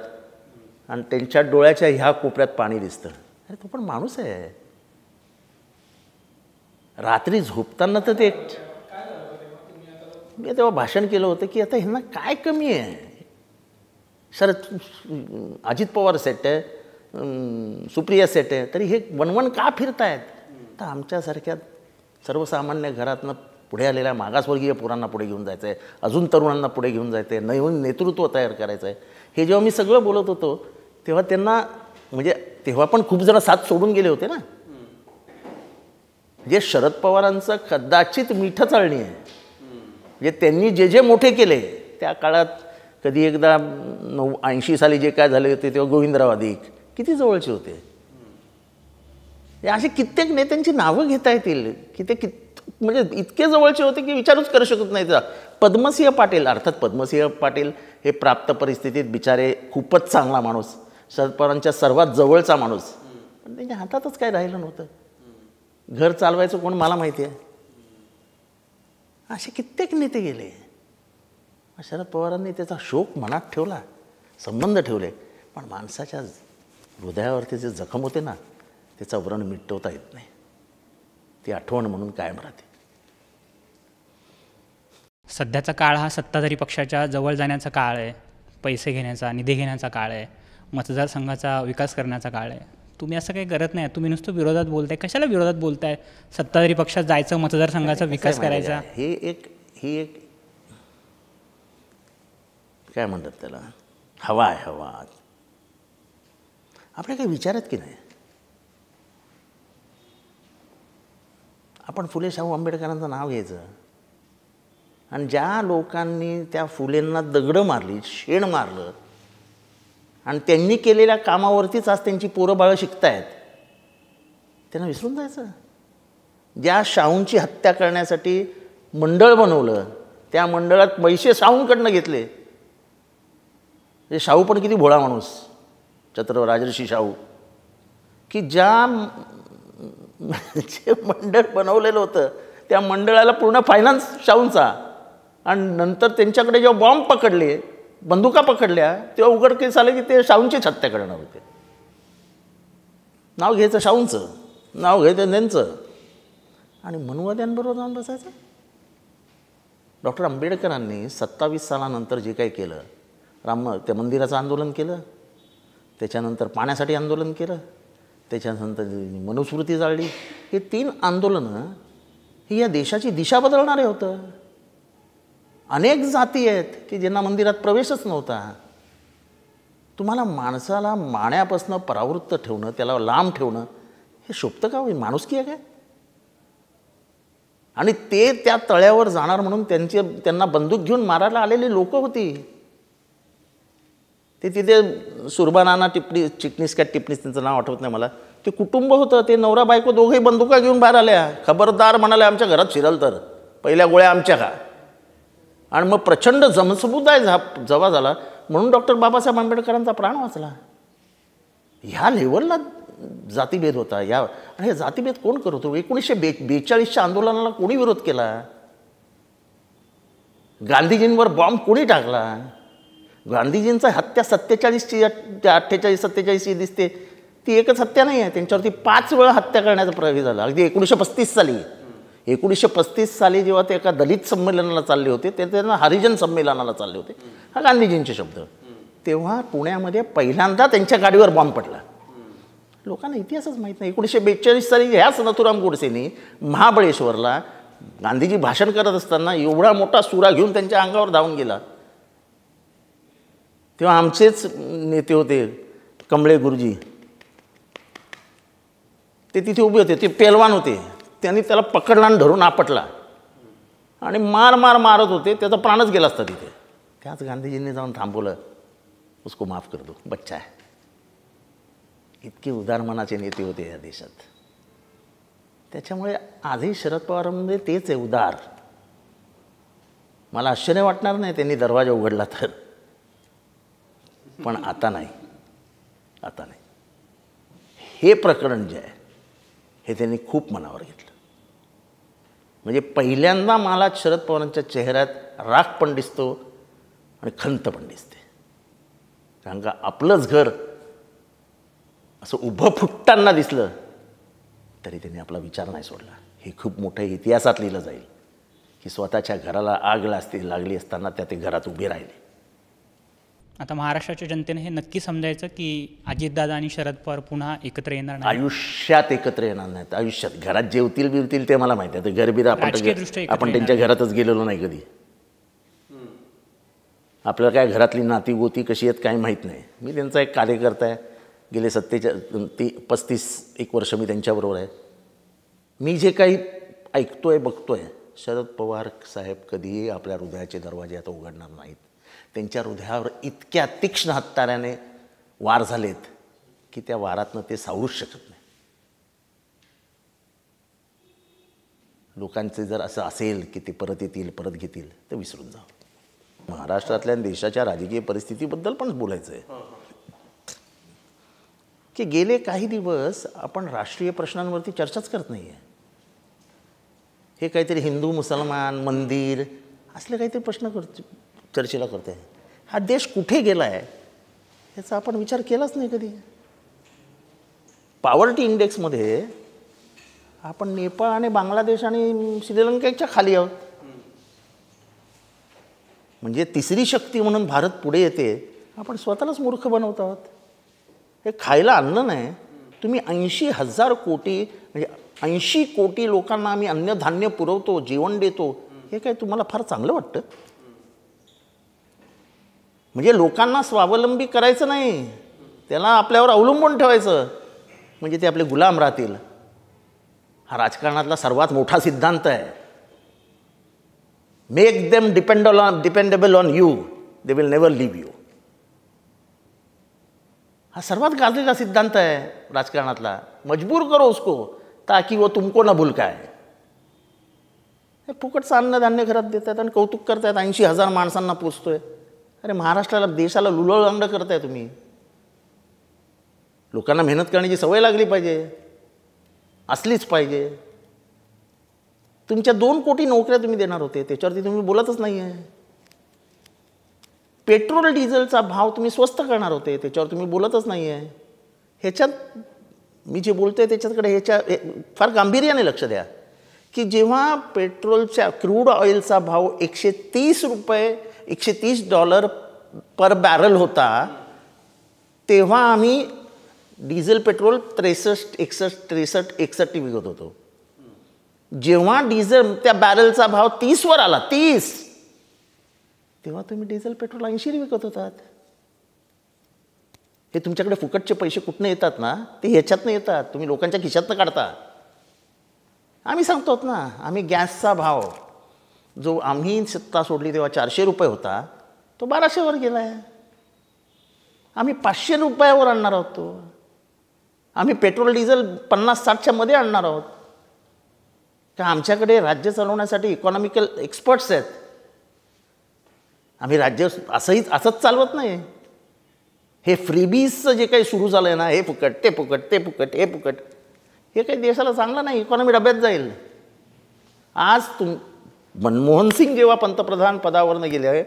आणि त्यांच्या डोळ्याच्या ह्या कोपऱ्यात पाणी दिसतं. अरे तो पण माणूस आहे. रात्री झोपताना तर ते मी तेव्हा भाषण केलं होतं की आता ह्यांना काय कमी आहे. अजित पवार सेट आहे, सुप्रिया सेट आहे, तरी हे वनवन का फिरतायत? तर आमच्यासारख्या सर्वसामान्य घरातनं पुढे आलेल्या मागासवर्गीय पोरांना पुढे घेऊन जायचं आहे, अजून तरुणांना पुढे घेऊन जायचं आहे, नवीन नेतृत्व तयार करायचं आहे. हे जेव्हा मी सगळं बोलत होतो तेव्हा त्यांना म्हणजे तेव्हा पण खूप जण साथ सोडून गेले होते ना. जे शरद पवारांचं कदाचित मिठं चालणी आहे. म्हणजे त्यांनी जे जे मोठे केले त्या काळात, कधी एकदा 80 साली जे काय झाले होते तेव्हा गोविंदराव अधिक किती जवळचे होते. असे कित्येक नेत्यांची नावं घेता येतील की ते म्हणजे इतके जवळचे होते की विचारूच करू शकत नाही. पद्मसिंह पाटील, अर्थात पद्मसिंह पाटील हे प्राप्त परिस्थितीत बिचारे खूपच चांगला माणूस, शरद पवारांच्या सर्वात जवळचा माणूस, पण त्यांच्या हातातच काय राहिलं नव्हतं. घर चालवायचं कोण मला माहिती आहे. असे कित्येक नेते गेले. शरद पवारांनी त्याचा शोक मनात ठेवला, संबंध ठेवले, पण माणसाच्या हृदयावरती जे जखम होते ना त्याचा व्रण मिटवता येत नाही. ती आठवण म्हणून कायम राहते. सध्याचा काळ हा सत्ताधारी पक्षाच्या जवळ जाण्याचा काळ आहे, पैसे घेण्याचा, निधी घेण्याचा काळ आहे, मतदारसंघाचा विकास करण्याचा काळ आहे. तुम्ही असं काही करत नाही. तुम्ही नुसतं विरोधात बोलताय. कशाला विरोधात बोलताय? सत्ताधारी पक्षात जायचं, मतदारसंघाचा विकास करायचा. ही एक काय म्हणतात त्याला, हवा आहे. हवा आपल्या काही विचार आहेत की नाही? आपण फुले शाहू आंबेडकरांचं नाव घ्यायचं आणि ज्या लोकांनी त्या फुलेंना दगडं मारली, शेण मारलं आणि त्यांनी केलेल्या कामावरतीच आज त्यांची पोरं बाळं शिकतायत, त्यांना विसरून जायचं. ज्या शाहूंची हत्या करण्यासाठी मंडळ बनवलं त्या मंडळात पैसे शाहूंकडनं घेतले. म्हणजे शाहू पण किती भोळा माणूस, राजर्षी शाहू, की ज्या जे मंडळ बनवलेलं होतं त्या मंडळाला पूर्ण फायनान्स शाहूंचा, आणि नंतर त्यांच्याकडे जेव्हा बॉम्ब पकडले, बंदुका पकडल्या, तेव्हा उघडकीस आलं की ते शाहूंचीच हत्या करणार होते. नाव घ्यायचं शाहूंचं, नाव घ्यायचं त्यांचं, आणि मनुवाद्यांबरोबर जाऊन बसायचं. डॉक्टर आंबेडकरांनी 27 सालानंतर जे काही केलं, त्या मंदिराचं आंदोलन केलं, त्याच्यानंतर पाण्यासाठी आंदोलन केलं, त्याच्यानंतर मनुस्मृती जाळली, हे 3 आंदोलनं ही या देशाची दिशा बदलणारे होतं. अनेक जाती आहेत की ज्यांना मंदिरात प्रवेशच नव्हता. तुम्हाला माणसाला माण्यापासून परावृत्त ठेवणं, त्याला लांब ठेवणं, हे शोभतं का? माणुसकी आहे काय? आणि ते त्या तळ्यावर जाणार म्हणून त्यांना बंदूक घेऊन मारायला आलेली लोक होती. ते तिथे सुरबानाना चिटणीस त्यांचं नाव आठवत नाही मला, ते कुटुंब होतं, ते नवरा बायको दोघेही बंदुका घेऊन बाहेर आल्या. खबरदार म्हणाल्या, आमच्या घरात शिरल तर पहिल्या गोळ्या आमच्या का. आणि मग प्रचंड जमसमुदाय जमा झाला, म्हणून डॉक्टर बाबासाहेब आंबेडकरांचा प्राण वाचला. ह्या लेवलला जातीभेद होता. आणि हे जातीभेद कोण करत होतो? 1942च्या आंदोलनाला कोणी विरोध केला? गांधीजींवर बॉम्ब कोणी टाकला? गांधीजींचा हत्या 47ची 48-47 दिसते, ती एकच हत्या नाही आहे, त्यांच्यावरती 5 वेळा हत्या करण्याचा प्रयत्न झाला. अगदी 1935 साली जेव्हा ते एका दलित संमेलनाला चालले होते, ते त्यांना हरिजन संमेलनाला चालले होते, हा गांधीजींचे शब्द. तेव्हा पुण्यामध्ये पहिल्यांदा त्यांच्या गाडीवर बॉम्ब पडला. लोकांना इतिहासच माहीत नाही. 1942 साली ह्याच नथुराम गोडसेंनी महाबळेश्वरला गांधीजी भाषण करत असताना एवढा मोठा सुरा घेऊन त्यांच्या अंगावर धावून गेला. तेव्हा आमचेच नेते होते कमळे गुरुजी, ते तिथे उभे होते, ते पेलवान होते. त्यांनी त्याला पकडला आणि धरून आपटला आणि मारत होते, त्याचा प्राणच गेला असता तिथे. त्याच गांधीजींनी जाऊन थांबवलं, उसको माफ कर दो, बच्चा आहे. इतके उदारमनाचे नेते होते या देशात. त्याच्यामुळे आजही शरद पवारांमध्ये तेच आहे, उदार. मला आश्चर्य वाटणार नाही त्यांनी दरवाजा उघडला तर, पण आता नाही. हे प्रकरण जे आहे हे त्यांनी खूप मनावर घेतलं. म्हणजे पहिल्यांदा मला शरद पवारांच्या चेहऱ्यात राग पण दिसतो आणि खंत पण दिसते. कारण का आपलंच घर असं उभं फुटताना दिसलं तरी त्यांनी आपला विचार नाही सोडला. हे खूप मोठ्या इतिहासात लिहिलं जाईल की स्वतःच्या घराला आग लागली असताना त्या ते घरात उभे राहिले. आता महाराष्ट्राच्या जनतेने हे नक्की समजायचं की अजितदादा आणि शरद पवार पुन्हा एकत्र येणार नाही. आयुष्यात एकत्र येणार नाहीत. आयुष्यात घरात जेवतील ते मला माहिती आहे. घरबीर आपण त्यांच्या घरातच गेलेलो नाही कधी. आपल्याला काय घरातली नाती गोती कशी आहेत काही माहीत नाही. मी त्यांचा एक कार्यकर्ता आहे. गेले 35 वर्ष मी त्यांच्याबरोबर आहे. मी जे काही ऐकतोय बघतोय, शरद पवार साहेब कधीही आपल्या हृदयाचे दरवाजे आता उघडणार नाहीत. त्यांच्या हृदयावर इतक्या तीक्ष्ण हत्याराने वार झालेत की त्या वारातनं ते सावरूच शकत नाही. लोकांचे जर असं असेल की ते परत येतील, परत घेतील, तर विसरून जा. महाराष्ट्रातल्या देशाच्या राजकीय परिस्थितीबद्दल पण बोलायचं आहे की गेले काही दिवस आपण राष्ट्रीय प्रश्नांवरती चर्चाच करत नाही आहे. हे काहीतरी हिंदू मुसलमान मंदिर असले काहीतरी प्रश्न चर्चेला करते. हा देश कुठे गेला आहे याचा आपण विचार केलाच नाही कधी. पॉवर्टी इंडेक्समध्ये आपण नेपाळ आणि बांगलादेश आणि श्रीलंकेच्या खाली आहोत. म्हणजे तिसरी शक्ती म्हणून भारत पुढे येते, आपण स्वतःलाच मूर्ख बनवत आहोत. हे खायला अन्न नाही. तुम्ही 80,000 कोटी म्हणजे 80 कोटी लोकांना आम्ही अन्नधान्य पुरवतो, जेवण देतो, हे काय तुम्हाला फार चांगलं वाटतं? म्हणजे लोकांना स्वावलंबी करायचं नाही, त्याला आपल्यावर अवलंबून ठेवायचं, म्हणजे ते आपले गुलाम राहतील. हा राजकारणातला सर्वात मोठा सिद्धांत आहे. Make them dependable on you, they will never leave you. हा सर्वात गाजलेला सिद्धांत आहे राजकारणातला. मजबूर करो उसको ताकि वो तुमको न भुलकाय. हे फुकटचं अन्नधान्य घरात देतात आणि कौतुक करतायत. 80,000 माणसांना पोचतोय. अरे महाराष्ट्राला देशाला लुलळांड करताय तुम्ही. लोकांना मेहनत करण्याची सवय लागली पाहिजे. असलीच पाहिजे. तुमच्या 2 कोटी नोकऱ्या तुम्ही देणार होते, त्याच्यावरती तुम्ही बोलतच नाही आहे. पेट्रोल डिझेलचा भाव तुम्ही स्वस्त करणार होते, त्याच्यावर तुम्ही बोलतच नाही आहे. ह्याच्यात मी जे बोलतो आहे त्याच्याकडे फार गांभीर्याने लक्ष द्या की जेव्हा पेट्रोलच्या क्रूड ऑइलचा भाव $130 पर बॅरल होता, तेव्हा आम्ही डिझेल पेट्रोल 63 विकत होतो. जेव्हा डिझेल त्या बॅरलचा भाव 30वर आला, 30, तेव्हा तुम्ही डिझेल पेट्रोल 80 विकत होतात. हे तुमच्याकडे फुकटचे पैसे कुठनं येतात ना, ते ह्याच्यातनं येतात, तुम्ही लोकांच्या खिशातनं काढता. आम्ही सांगतो ना, आम्ही गॅसचा भाव जो आम्ही सत्ता सोडली तेव्हा ₹400 होता, तो 1200वर गेला आहे. आम्ही ₹500 आणणार आहोत. तो आम्ही पेट्रोल डिझेल 50-60च्या मध्ये आणणार आहोत. का आमच्याकडे राज्य चालवण्यासाठी इकॉनॉमिकल एक्सपर्ट्स आहेत. आम्ही राज्य असंच चालवत नाही. हे फ्रीबीजचं जे काही सुरू झालं आहे ना, हे फुकट, ते फुकट, ते फुकट, हे फुकट, हे काही देशाला चांगलं नाही. इकॉनॉमी डब्यात जाईल. आज मनमोहन सिंग जेव्हा पंतप्रधान पदावरनं गेले आहे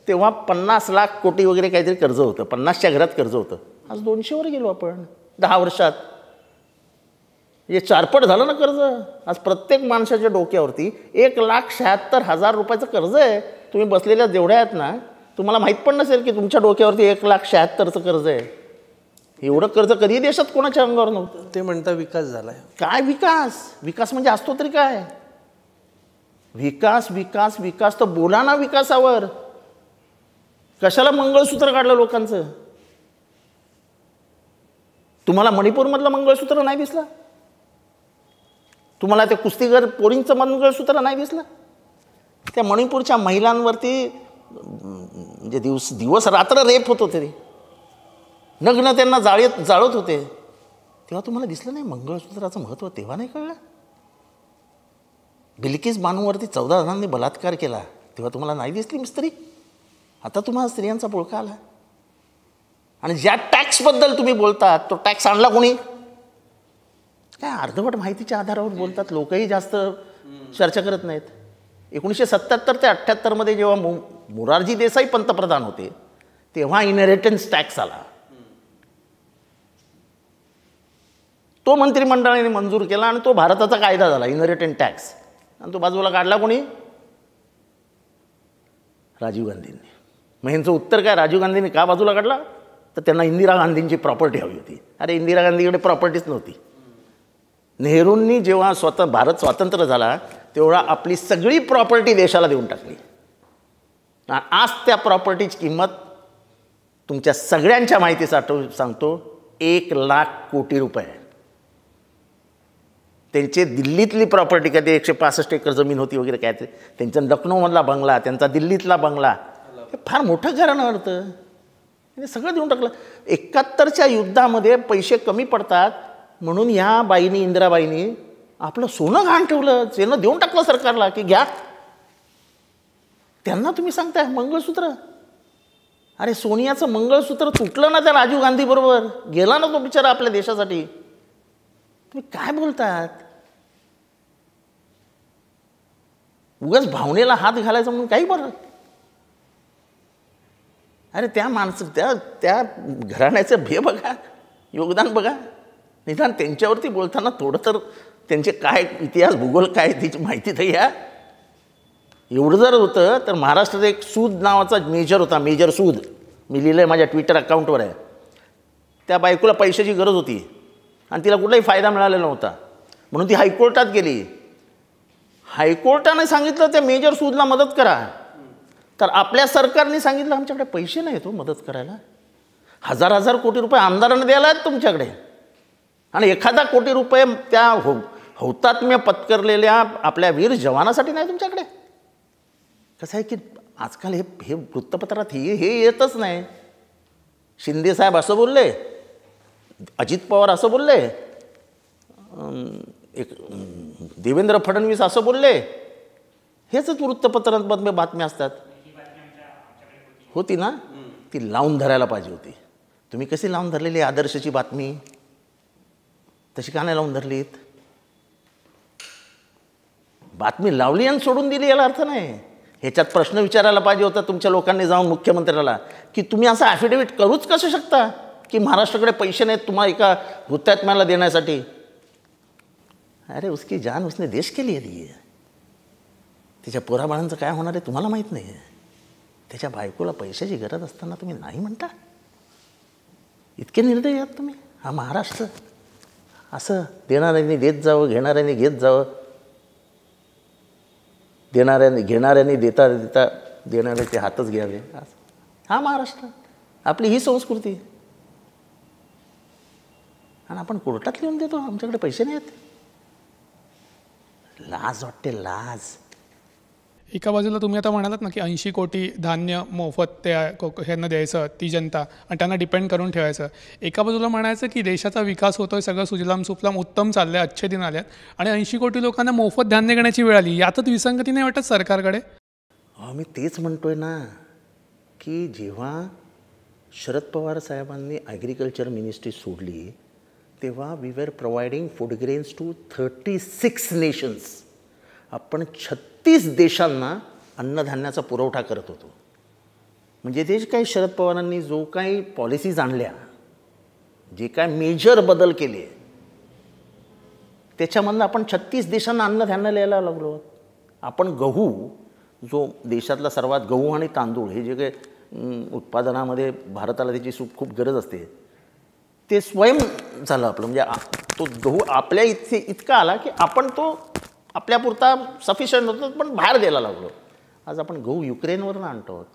तेव्हा 50 लाख कोटी वगैरे काहीतरी कर्ज होतं, 50च्या घरात कर्ज होतं. आज 200वर गेलो आपण 10 वर्षात. हे 4पट झालं ना कर्ज. आज प्रत्येक माणसाच्या डोक्यावरती 1,76,000 रुपयाचं कर्ज आहे. तुम्ही बसलेल्या जेवढ्या आहेत ना, तुम्हाला माहीत पण नसेल की तुमच्या डोक्यावरती 1,76,000चं कर्ज आहे. एवढं कर्ज कधी देशात कोणाच्या अंगावर नव्हतं. ते म्हणता विकास झाला आहे. काय विकास? विकास म्हणजे असतो तरी काय? विकास विकास विकास तर बोला ना विकासावर. कशाला मंगळसूत्र काढलं लोकांचं? तुम्हाला मणिपूरमधलं मंगळसूत्र नाही दिसलं? तुम्हाला ते कुस्तीगर पोरींचं मंगळसूत्र नाही दिसलं? त्या मणिपूरच्या महिलांवरती म्हणजे दिवस रात्र रेप होत होते, नग्न त्यांना जाळत होते. तेव्हा तुम्हाला दिसलं नाही मंगळसूत्राचं महत्त्व? तेव्हा नाही कळलं? बिल्किस बानूवरती 14 जणांनी बलात्कार केला, तेव्हा तुम्हाला नाही दिसली मिस्त्री? आता तुम्हाला स्त्रियांचा बोळका आला. आणि ज्या टॅक्सबद्दल तुम्ही बोलतात तो टॅक्स आणला कोणी? काय अर्धवट माहितीच्या आधारावर बोलतात. लोकही जास्त चर्चा करत नाहीत. 1977 ते 78 जेव्हा मोरारजी देसाई पंतप्रधान होते तेव्हा इनहेरिटन्स टॅक्स आला. तो मंत्रिमंडळाने मंजूर केला आणि तो भारताचा कायदा झाला, इनहेरिटन्स टॅक्स. आणि तो बाजूला काढला कोणी? राजीव गांधींनी. मग यांचं उत्तर काय? राजीव गांधींनी का बाजूला काढला? तर त्यांना इंदिरा गांधींची प्रॉपर्टी हवी होती. अरे इंदिरा गांधीकडे प्रॉपर्टीच नव्हती. नेहरूंनी जेव्हा भारत स्वतंत्र झाला तेव्हा आपली सगळी प्रॉपर्टी देशाला देऊन टाकली. आज त्या प्रॉपर्टीची किंमत तुमच्या सगळ्यांच्या माहितीसाठी सांगतो 1,00,000 कोटी रुपये. त्यांचे दिल्लीतली प्रॉपर्टी कधी 165 एकर जमीन होती वगैरे काय, ते त्यांचा लखनौमधला बंगला, त्यांचा दिल्लीतला बंगला, हे फार मोठं घराणं होतं. हे सगळं देऊन टाकलं. 71च्या युद्धामध्ये पैसे कमी पडतात म्हणून ह्या बाईनी, इंदिराबाईंनी आपलं सोनं घाण ठेवलं, सोनं देऊन टाकलं सरकारला की घ्या. त्यांना तुम्ही सांगताय मंगळसूत्र? अरे सोनियाचं मंगळसूत्र तुटलं ना त्या राजीव गांधी बरोबर, गेला ना तो बिचारा आपल्या देशासाठी. तुम्ही काय बोलतात? उगाच भावनेला हात घालायचं म्हणून काही बरं. अरे त्या त्या घराण्याचं बघा, योगदान बघा. निदान त्यांच्यावरती बोलताना थोडं तर त्यांचे काय इतिहास, भूगोल काय त्याची माहिती तर या. एवढं जर होतं तर महाराष्ट्रात एक सूद नावाचा मेजर होता, मेजर सूद. मी लिहिलं आहे माझ्या ट्विटर अकाउंटवर आहे. त्या बायकोला पैशाची गरज होती आणि तिला कुठलाही फायदा मिळालेला नव्हता म्हणून ती हायकोर्टात गेली. हायकोर्टाने सांगितलं त्या मेजर सूदला मदत करा. तर आपल्या सरकारने सांगितलं आमच्याकडे पैसे नाही तो मदत करायला. 1,000 कोटी रुपये आमदारांना द्यायला आहेत तुमच्याकडे आणि 1,000 कोटी रुपये त्या हौतात्म्य पत्करलेल्या आपल्या वीर जवानासाठी नाही तुमच्याकडे. कसं आहे की आजकाल हे वृत्तपत्रात हे येतच नाही. शिंदे साहेब असं बोलले, अजित पवार असं बोलले, एक देवेंद्र फडणवीस असं बोलले. हेच वृत्तपत्रांमध्ये बातम्या असतात. होती ना, ती लावून धरायला पाहिजे होती. तुम्ही कशी लावून धरलेली आदर्शची बातमी? तशी का नाही लावून धरलीत? बातमी लावली आणि सोडून दिली याला अर्थ नाही. ह्याच्यात प्रश्न विचारायला पाहिजे होता तुमच्या लोकांनी जाऊन मुख्यमंत्र्याला, की तुम्ही असं ॲफिडेव्हिट करूच कसं शकता की महाराष्ट्राकडे पैसे नाहीत तुम्हाला एका हुतात्म्याला देण्यासाठी. अरे उसकी जान उसने देश के लिए दी है. त्याच्या पोराबाळांचं काय होणार आहे तुम्हाला माहीत नाही आहे. त्याच्या बायकोला पैशाची गरज असताना तुम्ही नाही म्हणता. इतके निर्दयी आहात तुम्ही. हा महाराष्ट्र असं देणाऱ्यांनी देत जावं, घेणाऱ्यांनी घेत जावं, घेणाऱ्यांनी देता देता देणाऱ्याचे हातच घ्यावे. हा महाराष्ट्र, आपली ही संस्कृती. आणि आपण कोर्टात लिहून देतो आमच्याकडे पैसे नाही आहेत. लाज वाटते, लाज. एका बाजूला तुम्ही आता म्हणालात ना की 80 कोटी धान्य मोफत त्या ह्यांना द्यायचं, ती जनता, आणि त्यांना डिपेंड करून ठेवायचं. एका बाजूला म्हणायचं की देशाचा विकास होतोय, सगळं सुजलाम सुफलाम उत्तम चाललंय, अच्छे दिन आल्यात, आणि 80 कोटी लोकांना मोफत धान्य घेण्याची वेळ आली. यातच विसंगती नाही वाटत सरकारकडे? मी तेच म्हणतोय ना की जेव्हा शरद पवार साहेबांनी ॲग्रिकल्चर मिनिस्ट्री सोडली तेव्हा we were providing food grains to 36 nations. आपण 36 देशांना अन्नधान्याचा पुरवठा करत होतो. म्हणजे ते काही शरद पवारांनी जो काही पॉलिसीज आणल्या, जे काय मेजर बदल केले, त्याच्यामधनं आपण 36 देशांना अन्नधान्य लिहायला लागलो. आपण गहू, जो देशातला सर्वात, गहू आणि तांदूळ हे जे काही उत्पादनामध्ये भारताला त्याची खूप गरज असते, ते स्वयं झालं आपलं. म्हणजे तो गहू आपल्या इथे इतका आला की आपण तो आपल्यापुरता सफिशियंट होतो, पण बाहेर द्यायला लागलो. आज आपण गहू युक्रेनवरून आणतो आहोत.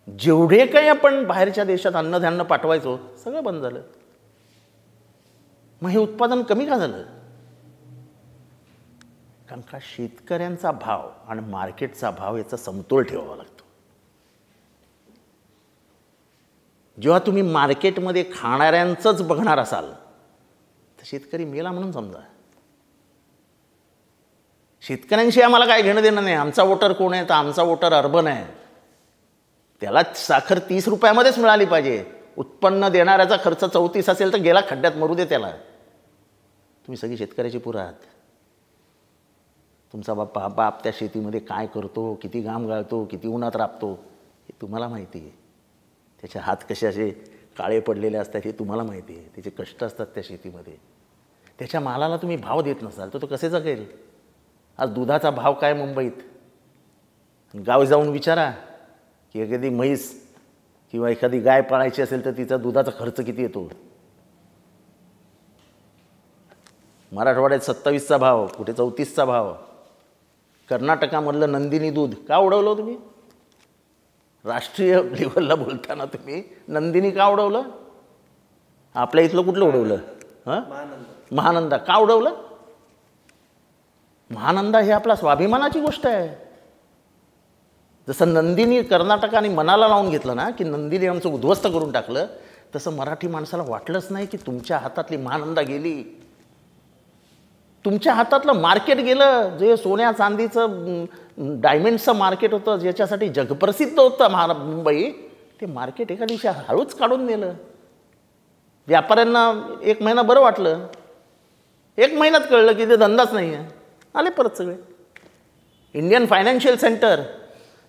जेवढे काही आपण बाहेरच्या देशात अन्नधान्य पाठवायचो सगळं बंद झालं. मग हे उत्पादन कमी का झालं? कारण का शेतकऱ्यांचा भाव आणि मार्केटचा भाव याचा समतोल ठेवावा लागतो. जेव्हा तुम्ही मार्केटमध्ये खाणाऱ्यांचंच बघणार असाल तर शेतकरी मेला म्हणून समजा. शेतकऱ्यांशी आम्हाला काय घेणं देणं नाही. आमचा वोटर कोण आहे? तर आमचा वोटर अर्बन आहे. त्याला साखर 30 रुपयामध्येच मिळाली पाहिजे. उत्पन्न देणाऱ्याचा खर्च 34 असेल तर गेला खड्ड्यात, मरू दे त्याला. तुम्ही सगळी शेतकऱ्याची पुरं आहात. तुमचा बाप त्या शेतीमध्ये काय करतो, किती घाम गाळतो, किती उन्हात राबतो हे तुम्हाला माहिती आहे. त्याचे हात कसे असे काळे पडलेले असतात हे तुम्हाला माहिती आहे. त्याचे कष्ट असतात त्या शेतीमध्ये. त्याच्या मालाला तुम्ही भाव देत नसाल तर तो कसे जगेल? आज दुधाचा भाव काय मुंबईत? गाव जाऊन विचारा की एखादी म्हैस किंवा एखादी गाय पाळायची असेल तर तिचा दुधाचा खर्च किती येतो. मराठवाड्यात 27चा भाव, कुठे 34चा भाव. कर्नाटकामधलं नंदिनी दूध का उडवलं तुम्ही? राष्ट्रीय लेवलला बोलताना तुम्ही नंदिनी का उडवलं? आपल्या इथलं कुठलं उडवलं? महानंदा का उडवलं? महानंदा हे आपला स्वाभिमानाची गोष्ट आहे. जसं नंदिनी कर्नाटकाने मनाला लावून घेतलं ना की नंदिनी आमचं उद्ध्वस्त करून टाकलं, तसं मराठी माणसाला वाटलंच नाही की तुमच्या हातातली महानंदा गेली. तुमच्या हातातलं मार्केट गेलं, जे सोन्या चांदीचं डायमंडचं मार्केट होतं, ज्याच्यासाठी जगप्रसिद्ध होतं मुंबई, ते मार्केट एका दिवशी हळूच काढून नेलं. व्यापाऱ्यांना 1 महिना बरं वाटलं. 1 महिन्यात कळलं की ते धंदाच नाही आहे. आले परत सगळे. इंडियन फायनान्शियल सेंटर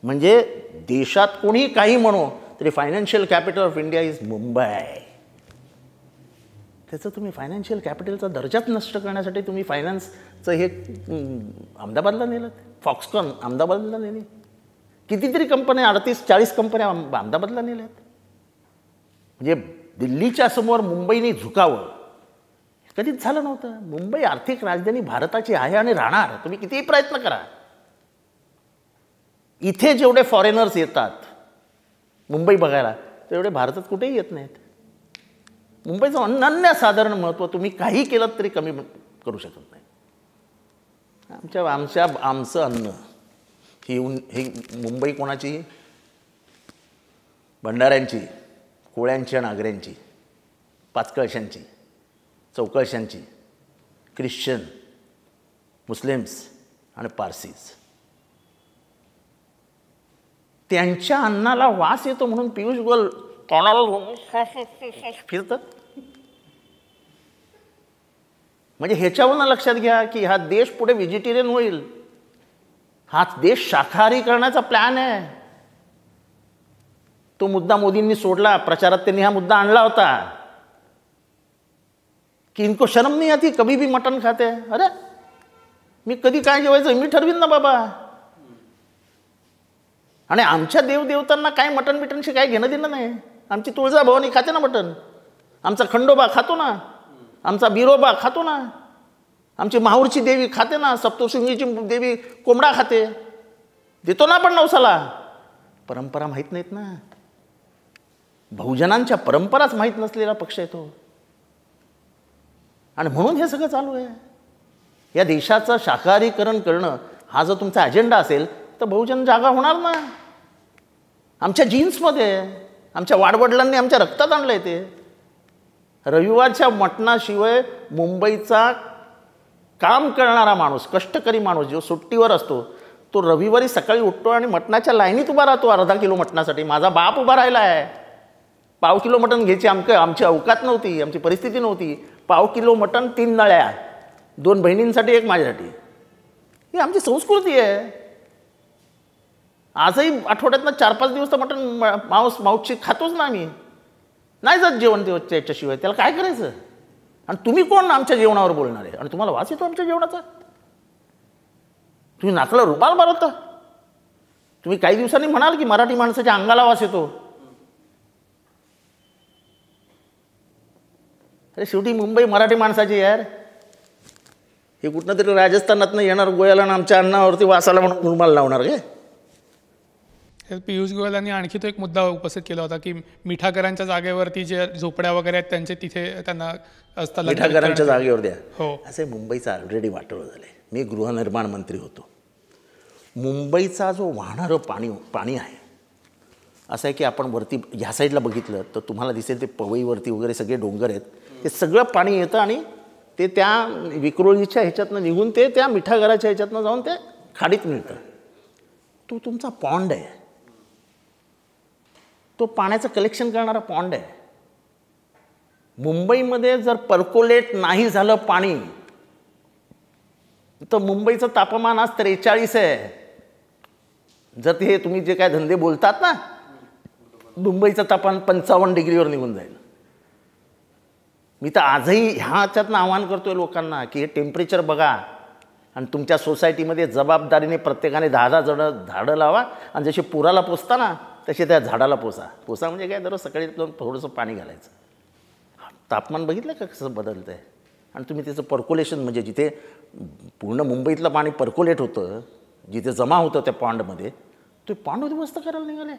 म्हणजे देशात कोणी काही म्हणो तरी financial capital of India is Mumbai. त्याचं तुम्ही फायनान्शियल कॅपिटलचा दर्जाच नष्ट करण्यासाठी तुम्ही फायनान्सचं हे अहमदाबादला नेलं. फॉक्सकॉन अहमदाबादला नेली. कितीतरी कंपन्या, 38-40 कंपन्या अहमदाबादला नेल्यात. म्हणजे दिल्लीच्या समोर मुंबईने झुकावं कधीच झालं नव्हतं. मुंबई आर्थिक राजधानी भारताची आहे आणि राहणार. तुम्ही कितीही प्रयत्न करा. इथे जेवढे फॉरेनर्स येतात मुंबई बघायला तेवढे भारतात कुठेही येत नाहीत. मुंबईचं अनन्यसाधारण महत्त्व तुम्ही काही केलं तरी कमी करू शकत नाही. आमचं अन्न ही मुंबई कोणाची? भंडाऱ्यांची, कोळ्यांची आणि आगऱ्यांची, पाचकळशांची, चौकळशांची, ख्रिश्चन, मुस्लिम्स आणि पारसीज. त्यांच्या अन्नाला वास येतो म्हणून पियुष गोयल तोंडाला फिरतात. म्हणजे ह्याच्यावरून लक्षात घ्या की हा देश पुढे व्हेजिटेरियन होईल. हा देश शाकाहारी करण्याचा प्लॅन आहे. तो मुद्दा मोदींनी सोडला. प्रचारात त्यांनी हा मुद्दा आणला होता की इनको शर्म नहीं आती, कभी भी मटन खाते. अरे मी कधी काय जेवायचं मी ठरवीन ना बाबा. आणि आमच्या देवदेवतांना काय मटन बिटनशी काय घेणं देणं नाही. आमची तुळजाभवानी खाते ना मटन, आमचा खंडोबा खातो ना, आमचा बिरोबा खातो ना, आमची माहूरची देवी खाते ना, सप्तशृंगीची देवी कोंबडा खाते, देतो ना आपण नवसाला. परंपरा माहीत नाहीत ना. बहुजनांच्या परंपराच माहीत नसलेला पक्ष आहे तो. आणि म्हणून हे सगळं चालू आहे. या देशाचं शाकाहारीकरण करणं हा जर तुमचा अजेंडा असेल तर बहुजन जागा होणार ना. आमच्या जीन्समध्ये, आमच्या वाडवडिलांनी आमच्या रक्तात आणलं आहे ते. रविवारच्या मटणाशिवाय मुंबईचा काम करणारा माणूस, कष्टकरी माणूस जो सुट्टीवर असतो, तो रविवारी सकाळी उठतो आणि मटणाच्या लाईनीत उभा राहतो अर्धा किलो मटणासाठी. माझा बाप उभा राहिला आहे. पाव किलो मटण घ्यायची आमची अवकात नव्हती, आमची परिस्थिती नव्हती. पाव किलो मटण 3 नळ्या, 2 बहिणींसाठी 1 माझ्यासाठी. ही आमची संस्कृती आहे. आजही आठवड्यातनं 4-5 दिवस तर मटण माऊसची खातोच ना आम्ही. नाही जात जेवण त्याच्याशिवाय. त्याला काय करायचं. आणि तुम्ही कोण आमच्या जेवणावर बोलणार आहे. आणि तुम्हाला वास येतो आमच्या जेवणाचा. तुम्ही नाकाला रुमाल मारता. तुम्ही काही दिवसांनी म्हणाल की मराठी माणसाच्या अंगाला वास येतो. अरे शेवटी मुंबई मराठी माणसाची यार. हे कुठनं तरी राजस्थानातनं येणार गोयाला आणि आमच्या अन्नावरती वासाला म्हणून रुमाल लावणार काय. पियुष गोयल यांनी आणखी तो एक मुद्दा उपस्थित केला होता की मिठागरांच्या जागेवरती जे झोपड्या वगैरे आहेत त्यांचे तिथे त्यांना मिठागरांच्या जागेवर द्या. हो, असे मुंबईचं ऑलरेडी वाटोळं झालं आहे. मी गृहनिर्माण मंत्री होतो. मुंबईचा जो वाहणारं पाणी आहे असं आहे की आपण वरती ह्या साईडला बघितलं तर तुम्हाला दिसेल ते पवईवरती वगैरे सगळे डोंगर आहेत. ते सगळं पाणी येतं आणि ते त्या विक्रोळीच्या ह्याच्यातनं निघून ते त्या मिठागराच्या ह्याच्यातनं जाऊन ते खाडीत मिळतं. तो तुमचा पॉन्ड आहे. तो पाण्याचं कलेक्शन करणारा पॉन्ड आहे. मुंबईमध्ये जर पर्कोलेट नाही झालं पाणी तर मुंबईचं तापमान आज 43 आहे. जर ते तुम्ही जे काय धंदे बोलतात ना, मुंबईचं तापमान 55 डिग्रीवर निघून जाईल. मी तर आजही ह्याच्यातनं आवाहन करतोय लोकांना की हे टेम्परेचर बघा आणि तुमच्या सोसायटीमध्ये जबाबदारीने प्रत्येकाने 10-10 झाडं लावा. आणि जसे पुराला पोचता ना तसे त्या झाडाला पोसा म्हणजे काय, दररोज सकाळी थोडंसं पाणी घालायचं. तापमान बघितलं का कसं बदलतं आहे. आणि तुम्ही त्याचं पर्कोलेशन म्हणजे जिथे पूर्ण मुंबईतलं पाणी पर्कोलेट होतं, जिथे जमा होतं त्या पॉन्डमध्ये, ते पॉन्ड उद्ध्वस्त करायला निघाले.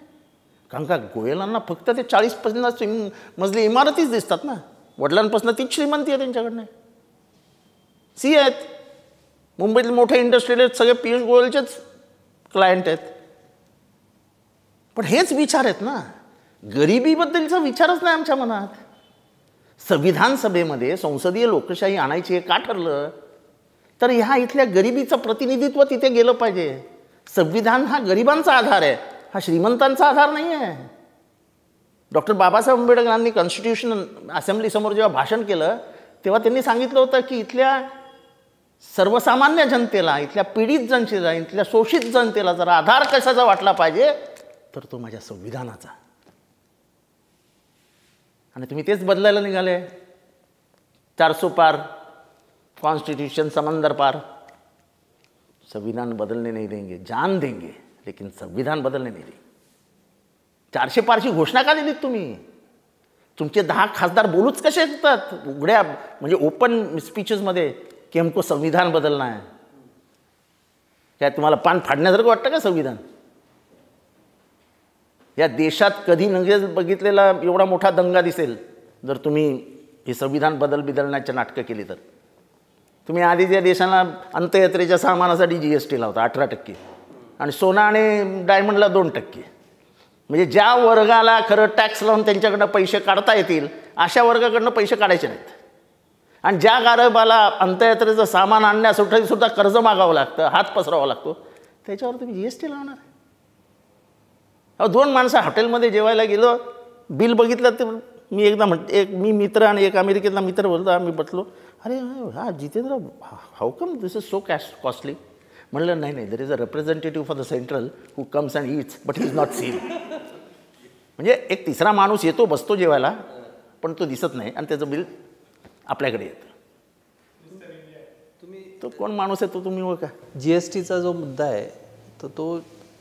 कारण का गोयलांना फक्त ते 40-50 मजली इमारतीच दिसतात ना. वडिलांपासून तीच श्रीमंती आहे त्यांच्याकडनं. सी आहेत मुंबईतले मोठे इंडस्ट्रियलिस्ट सगळे पियुष गोयलचेच क्लायंट आहेत. पण हेच विचार आहेत ना. गरिबीबद्दलचा विचारच नाही आमच्या मनात. संविधान सभेमध्ये संसदीय लोकशाही आणायची हे का ठरलं तर ह्या इथल्या गरिबीचं प्रतिनिधित्व तिथे गेलं पाहिजे. संविधान हा गरिबांचा आधार आहे, हा श्रीमंतांचा आधार नाही आहे. डॉक्टर बाबासाहेब आंबेडकरांनी कॉन्स्टिट्यूशन असेंब्लीसमोर जेव्हा भाषण केलं तेव्हा त्यांनी सांगितलं होतं की इथल्या सर्वसामान्य जनतेला, इथल्या पीडित जनतेला, इथल्या शोषित जनतेला जर आधार कशाचा वाटला पाहिजे तर तो माझ्या संविधानाचा. आणि तुम्ही तेच बदलायला निघाले. 400 पार, कॉन्स्टिट्यूशन समंदर पार. संविधान बदलने नहीं देंगे, जान देंगे, लेकिन संविधान बदलने नहीं देंगे. 400 पारची घोषणा का दिलीत तुम्ही? तुमचे 10 खासदार बोलूच कसे येतात उघड्या म्हणजे ओपन स्पीचेसमध्ये की हमको संविधान बदलना है. काय तुम्हाला पान फाडण्यासारखं वाटतं का संविधान? या देशात कधी नव्हे बघितलेला एवढा मोठा दंगा दिसेल जर तुम्ही हे संविधान बदलण्याची नाटकं केली तर. तुम्ही आधी त्या देशाला अंत्ययात्रेच्या सामानासाठी GST लावता 18% आणि सोना आणि डायमंडला 2%. म्हणजे ज्या वर्गाला खरं टॅक्स लावून त्यांच्याकडनं पैसे काढता येतील अशा वर्गाकडनं पैसे काढायचे नाहीत. आणि ज्या गरीबाला अंत्ययात्रेचं सामान आणण्यासाठी सुद्धा कर्ज मागावं लागतं, हात पसरावा लागतो, त्याच्यावर तुम्ही GST लावणार. 2 माणसं हॉटेलमध्ये जेवायला गेलो, बिल बघितलं तर मी एकदा मी मित्र आणि एक अमेरिकेतला मित्र बोलतो, आम्ही बसलो, अरे हा Jitendra, how come this is so costly. म्हणलं नाही, there is a representative for the central who comes and Yeats but he is not seen. म्हणजे एक तिसरा माणूस येतो, बसतो जेवायला, पण तो दिसत नाही आणि त्याचं बिल आपल्याकडे येतं. तो कोण माणूस आहे तो तुम्ही ओळखा. GSTचा जो मुद्दा आहे तर तो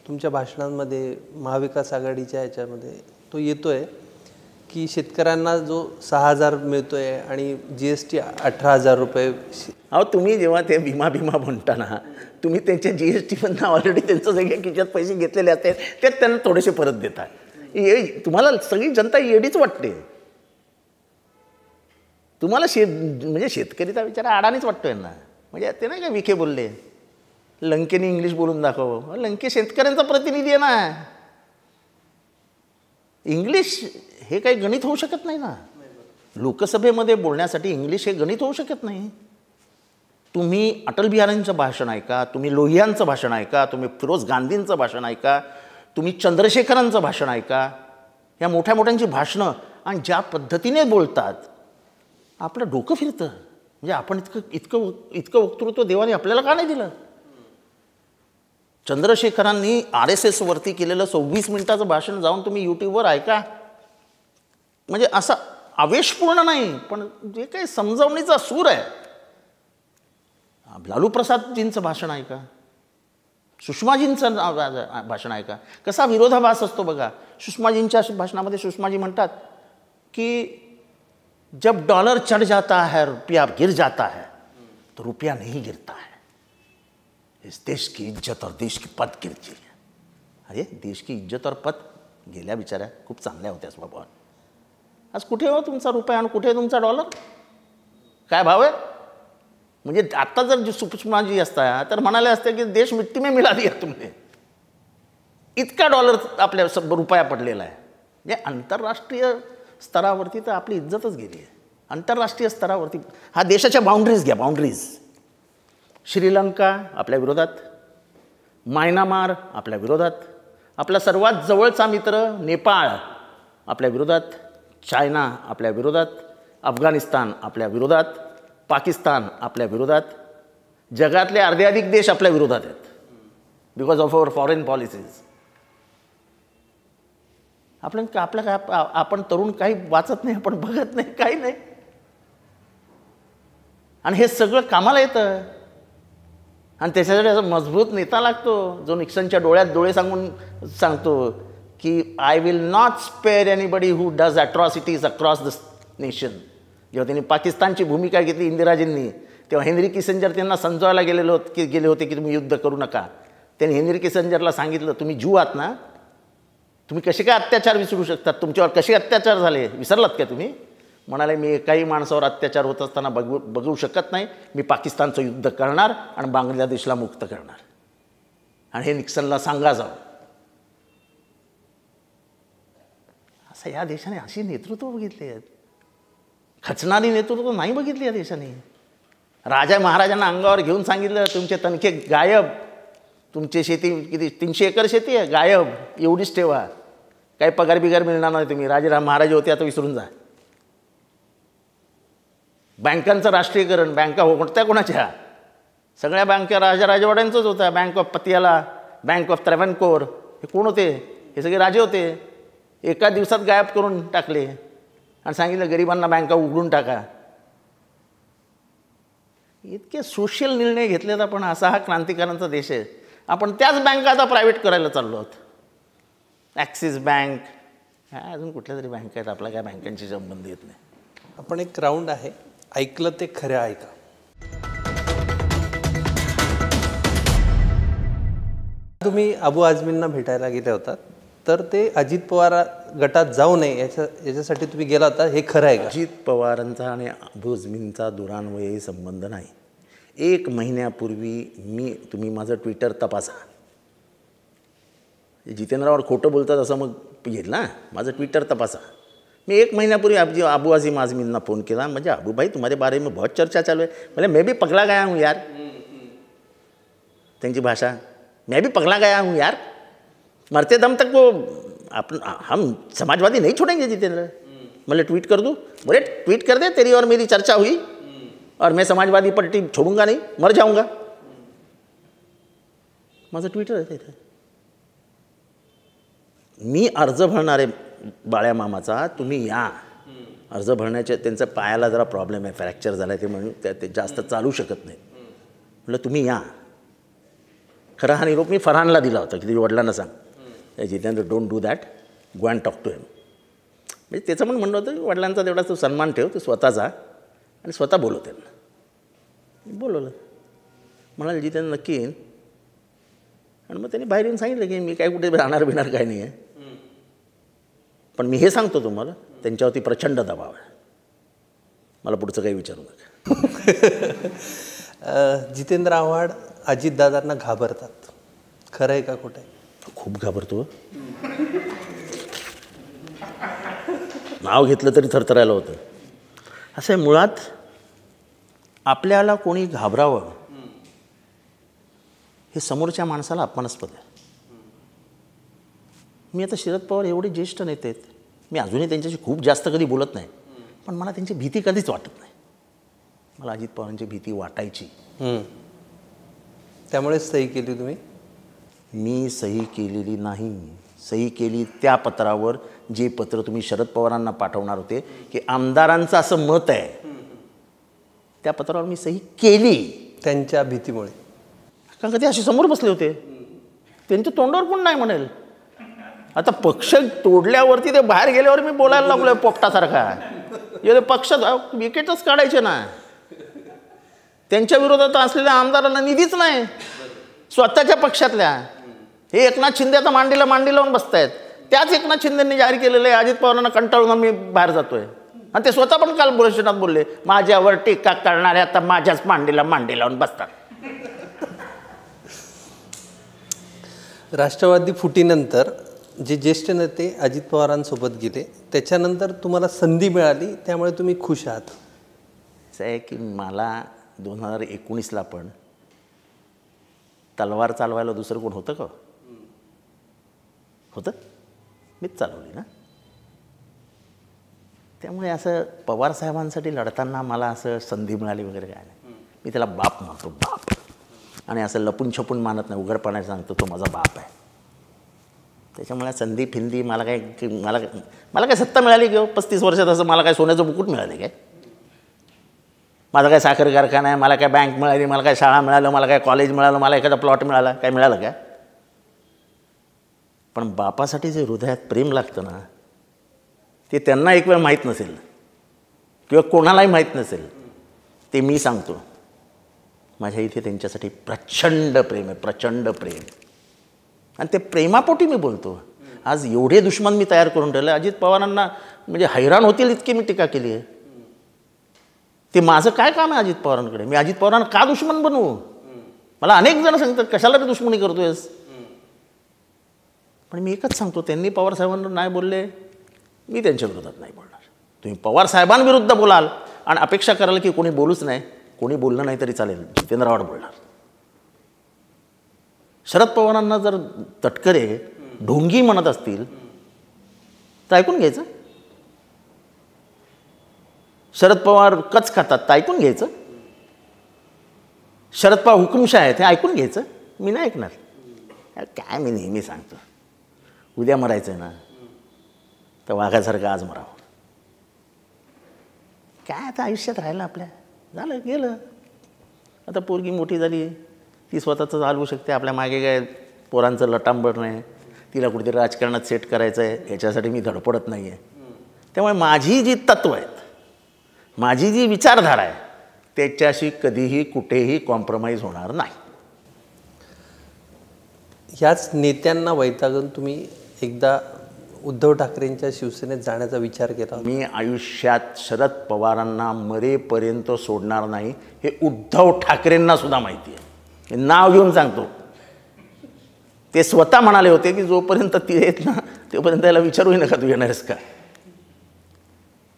तुमच्या भाषणांमध्ये महाविकास आघाडीच्या ह्याच्यामध्ये तो येतोय की शेतकऱ्यांना जो 6,000 मिळतोय आणि GST 18,000 रुपये. अहो तुम्ही जेव्हा ते भीमा म्हणता ना, तुम्ही त्यांच्या GSTमधनं ऑलरेडी त्यांचं सगळ्या खिशात पैसे घेतलेले असतात, त्यात त्यांना थोडेसे परत देतात. तुम्हाला सगळी जनता येडीच वाटते. तुम्हाला म्हणजे शेतकरीचा विचार अडाणीच वाटतो यांना. म्हणजे ते नाही का विखे बोलले, लंकेने इंग्लिश बोलून दाखव. लंके शेतकऱ्यांचा प्रतिनिधी आहे ना. इंग्लिश हे काही गणित होऊ शकत नाही ना. लोकसभेमध्ये बोलण्यासाठी इंग्लिश हे गणित होऊ शकत नाही. तुम्ही अटल बिहारींचं भाषण ऐका, तुम्ही लोहियांचं भाषण ऐका, तुम्ही फिरोज गांधींचं भाषण ऐका, तुम्ही चंद्रशेखरांचं भाषण ऐका. या मोठ्या मोठ्यांची भाषणं आणि ज्या पद्धतीने बोलतात, आपलं डोकं फिरतं. म्हणजे आपण इतकं वक्तृत्व देवाने आपल्याला का नाही दिलं. चंद्रशेखरांनी RSS वरती केलेलं 26 मिनिटाचं भाषण जाऊन तुम्ही यूट्यूबवर ऐका. म्हणजे असा आवेशपूर्ण नाही, पण जे काही समजावणीचा सूर आहे. लालू प्रसादजींचं भाषण ऐका, सुषमाजींचं भाषण ऐका, कसा विरोधाभास असतो बघा. सुषमाजींच्या भाषणामध्ये सुषमाजी म्हणतात की जब डॉलर चढ़ जाता है रुपया गिर जाता है तो रुपया नहीं गिरता है. इस देश की इज्जत और देश की पत गिरती है. अरे देश की इज्जत और पत गेल्या बिचाऱ्या खूप चांगल्या होत्या स्वभावात. आज कुठे हो तुमचा रुपया आणि कुठे तुमचा डॉलर, काय भाव आहे. म्हणजे आत्ता जर सुषमाजी असता तर म्हणाले असते की देश मिट्टी में मिला दिया तुमने. इतका डॉलर आपल्या रुपया पडलेला आहे. म्हणजे आंतरराष्ट्रीय स्तरावरती तर आपली इज्जतच गेली आहे. आंतरराष्ट्रीय स्तरावरती हा देशाच्या बाउंड्रीज घ्या, बाउंड्रीज. श्रीलंका आपल्या विरोधात, म्यानमार आपल्या विरोधात, आपला सर्वात जवळचा मित्र नेपाळ आपल्या विरोधात, चायना आपल्या विरोधात, अफगाणिस्तान आपल्या विरोधात, पाकिस्तान आपल्या विरोधात, जगातले अर्ध्याधिक देश आपल्या विरोधात आहेत because of our foreign policies. आपण तरुण काही वाचत नाही, आपण बघत नाही, काही नाही. आणि हे सगळं कामाला येतं. आणि त्याच्यासाठी असा मजबूत नेता लागतो जो निक्सनच्या डोळ्यात डोळे सांगून सांगतो की I will not spare anybody who does atrocities across the nation. जेव्हा त्यांनी पाकिस्तानची भूमिका घेतली इंदिराजींनी, तेव्हा हेनरी किसिंजर त्यांना समजवायला गेले होते की तुम्ही युद्ध करू नका. त्यांनी हेनरी किसिंजरला सांगितलं, तुम्ही ज्यू आहात ना, तुम्ही कसे काय अत्याचार विसरू शकतात, तुमच्यावर कसे अत्याचार झाले विसरलात का तुम्ही. म्हणाले मी एकाही माणसावर अत्याचार होत असताना बघू शकत नाही. मी पाकिस्तानचं युद्ध करणार आणि बांगलादेशला मुक्त करणार. आणि हे निक्सनला सांगा जावं. असं या देशाने अशी नेतृत्व बघितली आहेत. खचणारी नेतृत्व नाही बघितली या देशाने. राजा महाराजांना अंगावर घेऊन सांगितलं तुमचे तनखे गायब, तुमची शेती किती 300 एकर शेती आहे गायब, एवढीच ठेवा, काही पगार बिगार मिळणार नाही तुम्ही. राजेराम महाराज होते आता विसरून जा. बँकांचं राष्ट्रीयकरण, बँका कोणत्या कोणाच्या, सगळ्या बँका राजवाड्यांचंच होत्या. Bank of Patiala, bank of त्रॅव्हनकोर, हे कोण होते, हे सगळे राजे होते. एका दिवसात गायब करून टाकले आणि सांगितलं गरिबांना बँका उघडून टाका. इतके सोशल निर्णय घेतलेत आपण. असा हा क्रांतिकारांचा देश आहे. आपण त्याच बँका आता प्रायव्हेट करायला चाललो आहोत. ॲक्सिस बँक, अजून कुठल्या तरी बँका आहेत, आपला काय बँकांशी संबंध येत नाही. आपण एक राऊंड आहे, ऐकलं ते खरं ऐका. तुम्ही अबू आझमींना भेटायला गेले होतात, तर ते अजित पवार गटात जाऊ नये याच्यासाठी तुम्ही गेला होता, हे खरं आहे का? अजित पवारांचा आणि अबू आझमींचा दुरान्वयी संबंध नाही. 1 महिन्यापूर्वी तुम्ही माझं ट्विटर तपासा. जितेंद्रावर खोटं बोलतात असं मग येईल ना. माझं ट्विटर तपासा. मैं 1 महीना अबू आज़िम आज़मीन फ़ोन किया, मुझे अबू भाई तुम्हारे बारे में बहुत चर्चा चालू है. बोले मैं भी पगला गया हूँ यार. त्यांची भाषा, मैं भी पगला गया हूँ यार. मरते दम तक वो हम समाजवादी नहीं छोड़ेंगे जितेंद्र. बोले ट्वीट कर दूँ, बोले ट्वीट कर दे, तेरी और मेरी चर्चा हुई और मैं समाजवादी पार्टी छोडूंगा नहीं, मर जाऊंगा. माझं ट्विटर आहे तिथे. मी अर्ज भरणारे बाळ्या मामाचा, तुम्ही या. अर्ज भरण्याच्या त्यांच्या पायाला जरा प्रॉब्लेम आहे, फ्रॅक्चर झाला आहे, ते म्हणून ते जास्त चालू शकत नाही. म्हटलं तुम्ही या. खरा हा निरोप मी फरहानला दिला होता की तुझ्या वडिलांना सांग, Jitendra don't do that, go and talk to him. म्हणजे त्याचं पण म्हणणं होतं की वडिलांचा तेवढा तो सन्मान ठेव, तो स्वतःचा, आणि स्वतः बोलव त्यांना. बोलवलं. म्हणाले जितेंद्र नक्की येईन. आणि मग त्यांनी बाहेर येऊन सांगितलं की मी काय कुठे राहणार बिणार काय नाही आहे, पण मी हे सांगतो तुम्हाला, त्यांच्यावरती प्रचंड दबाव आहे, मला पुढचं काही विचारू नका. जितेंद्र आव्हाड अजितदादांना घाबरतात, खरं आहे का खोटं आहे? खूप घाबरतो. नाव घेतलं तरी थरथरायला होतं. असं आहे, मुळात आपल्याला कोणी घाबरावं हे समोरच्या माणसाला अपमानास्पद आहे. मी आता शरद पवार एवढे ज्येष्ठ नेते आहेत, मी अजूनही त्यांच्याशी खूप जास्त कधी बोलत नाही, पण मला त्यांची भीती कधीच वाटत नाही. मला अजित पवारांची भीती वाटायची. त्यामुळेच सही केली तुम्ही? मी सही केलेली नाही. सही केली त्या पत्रावर जे पत्र तुम्ही शरद पवारांना पाठवणार होते की आमदारांचं असं मत आहे, त्या पत्रावर मी सही केली. त्यांच्या भीतीमुळे? कारण का ते असे समोर बसले होते, त्यांच्या तोंडावर कोण नाही म्हणेल. आता पक्ष तोडल्यावरती ते बाहेर गेल्यावर मी बोलायला लागलोय पोपटासारखा. एवढे पक्ष विकेटच काढायचे ना. त्यांच्या विरोधात असलेल्या आमदारांना निधीच नाही स्वतःच्या पक्षातल्या. हे एकनाथ शिंदे आता मांडी लावून बसतायत. त्याच एकनाथ शिंदेंनी जाहीर केलेलं आहे अजित पवारांना कंटाळून मी बाहेर जातोय. आणि ते स्वतः पण काल परिषदेत बोलले, माझ्यावर टीका करणारे आता माझ्याच मांडी लावून बसतात. राष्ट्रवादी फुटीनंतर जे ज्येष्ठ नेते अजित पवारांसोबत गेले, त्याच्यानंतर तुम्हाला संधी मिळाली, त्यामुळे तुम्ही खुश आहात? असं आहे की मला 2019ला पण तलवार चालवायला दुसरं कोण होतं का? होतं? मीच चालवली ना. त्यामुळे असं पवार साहेबांसाठी लढताना मला असं संधी मिळाली वगैरे काय नाही. मी त्याला बाप म्हणतो, बाप. आणि असं लपून छपून मानत नाही, उघडपणाने सांगतो तो माझा बाप आहे. त्याच्यामुळे संधी फिंदी मला काय सत्ता मिळाली की 35 वर्षात असं मला काय सोन्याचं मुकुट मिळालं काय? माझा काय साखर कारखाना आहे, मला काय बँक मिळाली, मला काय शाळा मिळालं, मला काय कॉलेज मिळालं, मला एखादा प्लॉट मिळाला, काय मिळालं काय? पण बापासाठी जे हृदयात प्रेम लागतं ना, ते त्यांना एक वेळ माहीत नसेल किंवा कोणालाही माहीत नसेल, ते मी सांगतो. माझ्या इथे त्यांच्यासाठी प्रचंड प्रेम आहे, प्रचंड प्रेम. आणि ते प्रेमापोटी मी बोलतो. आज एवढे दुश्मन मी तयार करून ठेवले. अजित पवारांना म्हणजे हैराण होतील इतकी मी टीका केली आहे. ते माझं काय काम आहे अजित पवारांकडे? मी अजित पवारांना का दुश्मन बनवू? मला अनेक जण सांगतात कशाला ते दुश्मनी करतोयस. पण मी एकच सांगतो, त्यांनी पवार साहेबांना नाही बोलले, मी त्यांच्या विरोधात नाही बोलणार. तुम्ही पवार साहेबांविरुद्ध बोलाल आणि अपेक्षा कराल की कोणी बोलूच नाही, कोणी बोललं नाही तरी चालेल, जितेंद्र आव्हाड बोलणार. शरद पवारांना जर तटकरे ढोंगी म्हणत असतील तर ऐकून घ्यायचं. शरद पवार कच खातात तर ऐकून घ्यायचं. शरद पवार हुकुमशाह आहेत हे ऐकून घ्यायचं. मी नाही ऐकणार. काय मी नेहमी सांगतो, उद्या मरायचं ना तर वाघासारखं आज मरावं. काय आता आयुष्यात राहिलं आपल्या, झालं गेलं. आता पोरगी मोठी झाली, ती स्वतःचं चालवू शकते. आपल्या मागे काय पोरांचं लटांबळ नाही. तिला कुठेतरी राजकारणात सेट करायचं आहे याच्यासाठी मी धडपडत नाही आहे. त्यामुळे माझी जी तत्त्व आहेत, माझी जी विचारधारा आहे, त्याच्याशी कधीही कुठेही कॉम्प्रोमाइज होणार नाही. ह्याच नेत्यांना वैतागून तुम्ही एकदा उद्धव ठाकरेंच्या शिवसेनेत जाण्याचा विचार केला? मी आयुष्यात शरद पवारांना मरेपर्यंत सोडणार नाही हे उद्धव ठाकरेंना सुद्धा माहिती आहे. हे नाव घेऊन सांगतो. ते स्वतः म्हणाले होते की जोपर्यंत ती येत ना तोपर्यंत त्याला विचारूही नका तू येणारस का.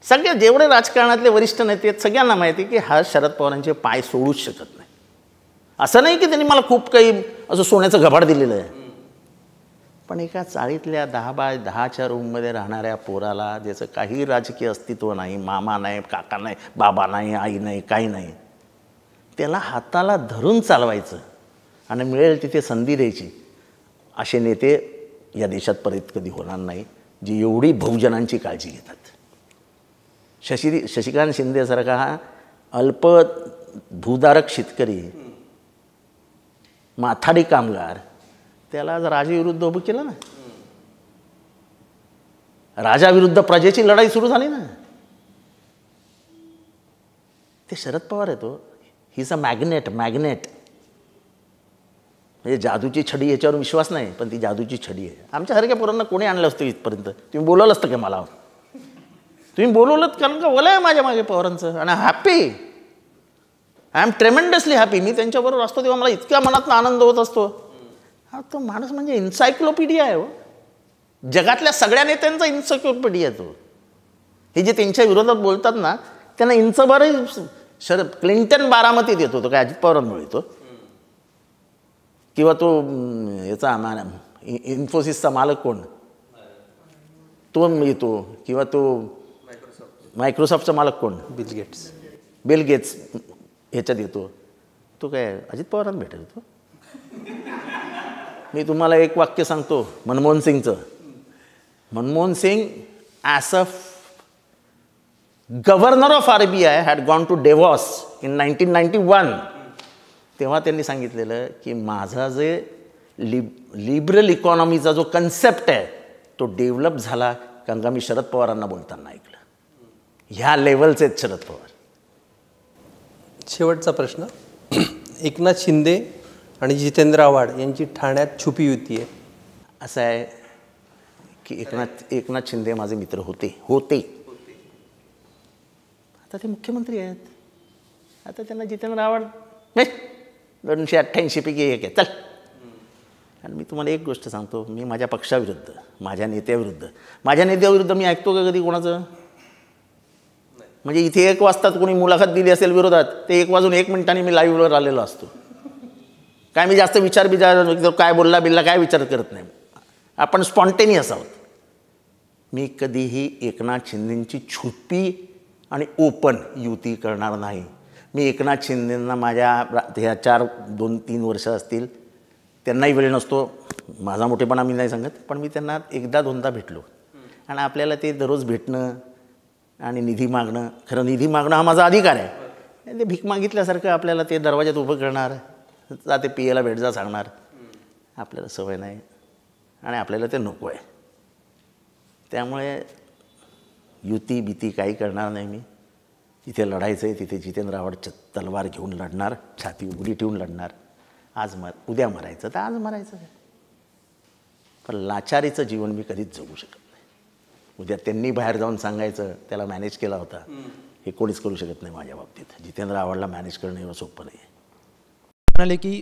सगळे जेवढे राजकारणातले वरिष्ठ नेते आहेत सगळ्यांना माहिती की हा शरद पवारांचे पाय सोडूच शकत नाही. असं नाही की त्यांनी मला खूप काही असं सोन्याचं घबाड दिलेलं आहे. पण एका चाळीतल्या 10 बाय 10च्या रूममध्ये राहणाऱ्या पोराला ज्याचं काही राजकीय अस्तित्व नाही, मामा नाही, काका नाही, बाबा नाही, आई नाही, काही नाही, त्याला हाताला धरून चालवायचं आणि मिळेल तिथे संधी द्यायची, असे नेते या देशात परत कधी होणार नाही, जी एवढी बहुजनांची काळजी घेतात. शशिकांत शिंदेसारखा हा अल्प भूधारक शेतकरी, माथाडी कामगार, त्याला आज राजाविरुद्ध उभं केलं ना, राजाविरुद्ध प्रजेची लढाई सुरू झाली ना. ते शरद पवार आहे, तो ही इज अ मॅग्नेट. म्हणजे जादूची छडी याच्यावर विश्वास नाही, पण ती जादूची छडी आहे. आमच्यासारख्या पोरांना कोणी आणलं असतं इथपर्यंत? तुम्ही बोलवलं असतं का मला? तुम्ही बोलवलं कारण का वलय माझ्या मागे पवारांचं, आणि happy, I am tremendously happy. मी त्यांच्याबरोबर असतो तेव्हा मला इतक्या मनातून आनंद होत असतो. हा तो माणूस म्हणजे इन्सायक्लोपीडिया आहे हो, जगातल्या सगळ्या नेत्यांचा इन्सायक्लोपीडिया आहे तो. हे जे त्यांच्या विरोधात बोलतात ना, त्यांना इंचभरही शरद क्लिंटन बारामतीत येतो, तो काय अजित पवारांमुळे येतो, किंवा तो याचा इन्फोसिसचा मालक कोण तो येतो, किंवा तो मायक्रोसॉफ्टचा मालक कोण बिल गेट्स ह्याच्यात येतो, तो काय अजित पवारांना भेटेल तो. मी तुम्हाला एक वाक्य सांगतो मनमोहन सिंगचं. Manmohan Singh as a governor of RBI had gone to Davos in 1991. तेव्हा त्यांनी सांगितलेलं की माझा जे लिबरल इकॉनॉमीचा जो कन्सेप्ट आहे तो डेव्हलप झाला कारण का मी शरद पवारांना बोलताना ऐकलं. ह्या लेवलचे आहेत शरद पवार. शेवटचा प्रश्न. एकनाथ शिंदे आणि जितेंद्र आव्हाड यांची ठाण्यात छुपी युती आहे. असं आहे की एकनाथ शिंदे माझे मित्र होते. आता ते मुख्यमंत्री आहेत. आता त्यांना जितेंद्र आव्हाड 288 पैकी एक आहे, चल. आणि मी तुम्हाला एक गोष्ट सांगतो, मी माझ्या पक्षाविरुद्ध, माझ्या नेत्याविरुद्ध मी ऐकतो का कधी कोणाचं? म्हणजे इथे 1 वाजता कोणी मुलाखत दिली असेल विरोधात, ते 1 वाजून 1 मिनिटांनी मी लाईव्हवर आलेलो असतो. काय मी जास्त विचार काय बोलला काय विचार करत नाही. आपण स्पॉन्टेनियस आहोत. मी कधीही एकनाथ शिंदेंची छुपी आणि ओपन युती करणार नाही. मी एकनाथ शिंदेंना माझ्या ह्या 2-3 वर्ष असतील, त्यांनाही वेळ नसतो, माझा मोठेपणा मी नाही सांगत, पण मी त्यांना 1-2दा भेटलो. आणि आपल्याला ते दररोज भेटणं आणि निधी मागणं, खरं निधी मागणं हा माझा अधिकार आहे. ते भीक मागितल्यासारखं आपल्याला ते दरवाज्यात उभं करणार, जाते पियेला भेट जा सांगणार, आपल्याला सवय नाही आणि आपल्याला ते नको आहे. त्यामुळे युती भीती काही करणार नाही. मी जिथे लढायचं आहे तिथे जितेंद्र आव्हाड तलवार घेऊन लढणार, छाती उघडी ठेवून लढणार. उद्या मरायचं तर आज मरायचं. पण लाचारीचं जीवन मी कधीच जगू शकत नाही. उद्या त्यांनी बाहेर जाऊन सांगायचं त्याला मॅनेज केला होता, हे कोणीच करू शकत नाही माझ्या बाबतीत. जितेंद्र आव्हाडला मॅनेज करणं एवढं सोपं नाही. म्हणाले की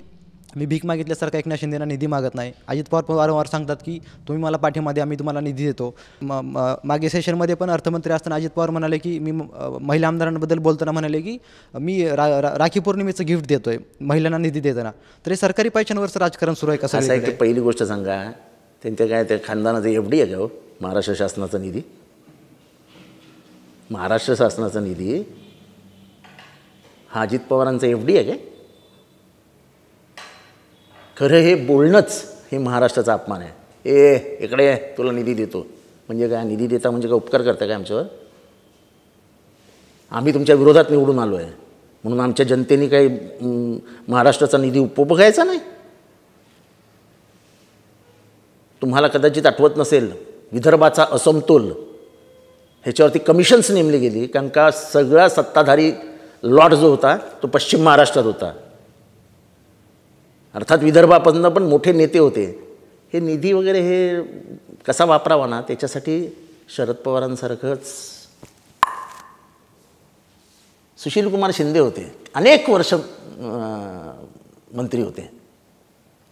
मी भीक मागितल्यासारखा एकनाथ शिंदेना निधी मागत नाही. अजित पवार वारंवार सांगतात की तुम्ही मला पाठिंबा द्या, आम्ही तुम्हाला निधी देतो. मागे सेशनमध्ये पण अर्थमंत्री असताना अजित पवार म्हणाले की मी महिला आमदारांबद्दल बोलताना म्हणाले की मी राखी पौर्णिमेचं गिफ्ट देतोय महिलांना निधी देताना. तर हे सरकारी पैशांवरचं राजकारण सुरू आहे कसं? असं आहे की पहिली गोष्ट सांगा, त्यांच्या काय त्या खानदानाचं FD आहे का हो? महाराष्ट्र शासनाचा निधी, महाराष्ट्र शासनाचा निधी हा अजित पवारांचा FD आहे का? खरं हे बोलणंच हे महाराष्ट्राचा अपमान आहे. इकडे तुला निधी देतो म्हणजे काय? निधी देता म्हणजे काय उपकार करता काय आमच्यावर? आम्ही तुमच्या विरोधात निवडून आलो आहे म्हणून आमच्या जनतेने काही महाराष्ट्राचा निधी उपभोगायचा नाही? तुम्हाला कदाचित आठवत नसेल, विदर्भाचा असमतोल ह्याच्यावरती कमिशन्स नेमली गेली कारण का सगळा सत्ताधारी लॉट जो होता तो पश्चिम महाराष्ट्रात होता. अर्थात विदर्भापासून पण मोठे नेते होते. हे निधी वगैरे हे कसा वापरावा ना, त्याच्यासाठी शरद पवारांसारखंच सुशीलकुमार शिंदे होते, अनेक वर्ष मंत्री होते.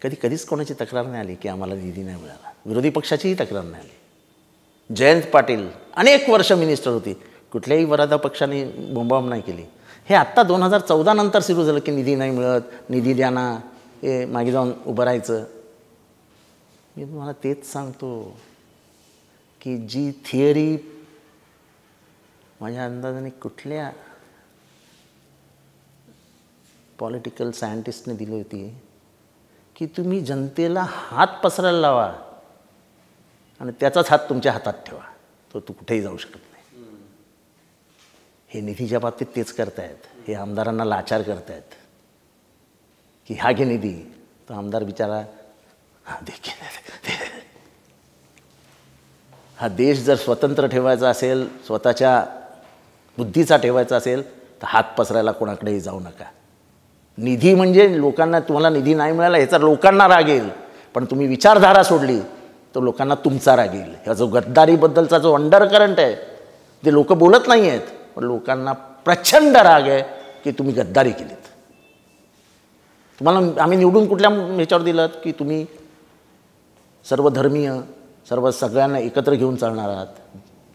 कधीच कोणाची तक्रार नाही आली की आम्हाला निधी नाही मिळाला. विरोधी पक्षाचीही तक्रार नाही आली. जयंत पाटील अनेक वर्ष मिनिस्टर होती, कुठल्याही विरोधी पक्षाने बोंबाबोंब नाही केली. हे आत्ता 2014 नंतर सुरू झालं की निधी नाही मिळत, निधी द्या ना, हे मागे जाऊन उभं राहायचं. मी तुम्हाला तेच सांगतो की जी थिअरी माझ्या अंदाजाने कुठल्या पॉलिटिकल सायंटिस्टने दिली होती की तुम्ही जनतेला हात पसरायला लावा आणि त्याचाच हात तुमच्या हातात ठेवा, तो कुठेही जाऊ शकत नाही. हे निधीच्या बाबतीत तेच करतायत. हे आमदारांना लाचार करतायत की हा घे निधी. तो आमदार बिचारा हा देश जर स्वतंत्र ठेवायचा असेल, स्वतःच्या बुद्धीचा ठेवायचा असेल तर हात पसरायला कोणाकडेही जाऊ नका. निधी म्हणजे लोकांना, तुम्हाला निधी नाही मिळाला ह्याचा लोकांना राग येईल, पण तुम्ही विचारधारा सोडली तर लोकांना तुमचा राग येईल. ह्या जो गद्दारीबद्दलचा जो अंडरकरंट आहे ते लोक बोलत नाही आहेत, पण लोकांना प्रचंड राग आहे की तुम्ही गद्दारी केलीत. तुम्हाला आम्ही निवडून कुठल्या ह्याच्यावर दिलं की तुम्ही सर्व धर्मीय, सर्व सगळ्यांना एकत्र घेऊन चालणार आहात,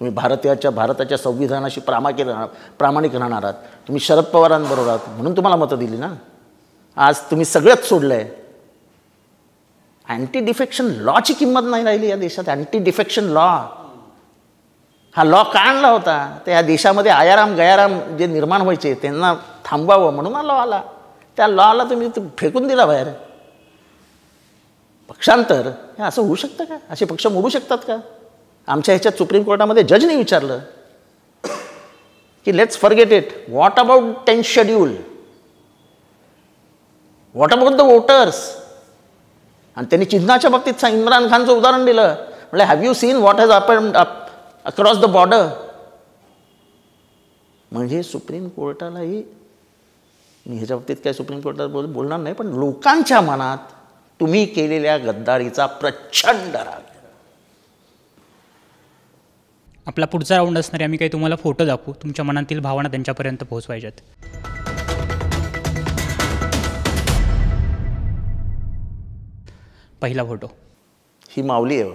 तुम्ही भारताच्या संविधानाशी प्रामाणिक राहणार आहात, तुम्ही शरद पवारांबरोबर आहात म्हणून तुम्हाला मतं दिली ना. आज तुम्ही सगळंच सोडलं आहे. अँटी डिफेक्शन लॉची किंमत नाही राहिली या देशात. अँटी डिफेक्शन लॉ, हा लॉ का आणला होता? तर या देशामध्ये आयाराम गयाराम जे निर्माण व्हायचे त्यांना थांबवावं म्हणून हा लॉ आला. त्या लॉला तुम्ही फेकून दिला बाहेर. पक्षांतर हे असं होऊ शकतं का? असे पक्ष मोडू शकतात का? आमच्या ह्याच्यात सुप्रीम कोर्टामध्ये जजने विचारलं की let's forget it, what about 10th schedule, what about the voters. आणि त्यांनी चिन्हाच्या बाबतीत इम्रान खानचं उदाहरण दिलं. म्हणजे have you seen what has happened across the border. म्हणजे सुप्रीम कोर्टालाही, मी ह्याच्या बाबतीत काय सुप्रीम कोर्टात बोलणार नाही, पण लोकांच्या मनात तुम्ही केलेल्या गद्दारीचा प्रचंड राग. आपला पुढचा राऊंड असणार आहे, आम्ही काही तुम्हाला फोटो दाखवू, तुमच्या मनातील भावना त्यांच्यापर्यंत पोहोचवायच्यात. पहिला फोटो. ही माऊली आहे.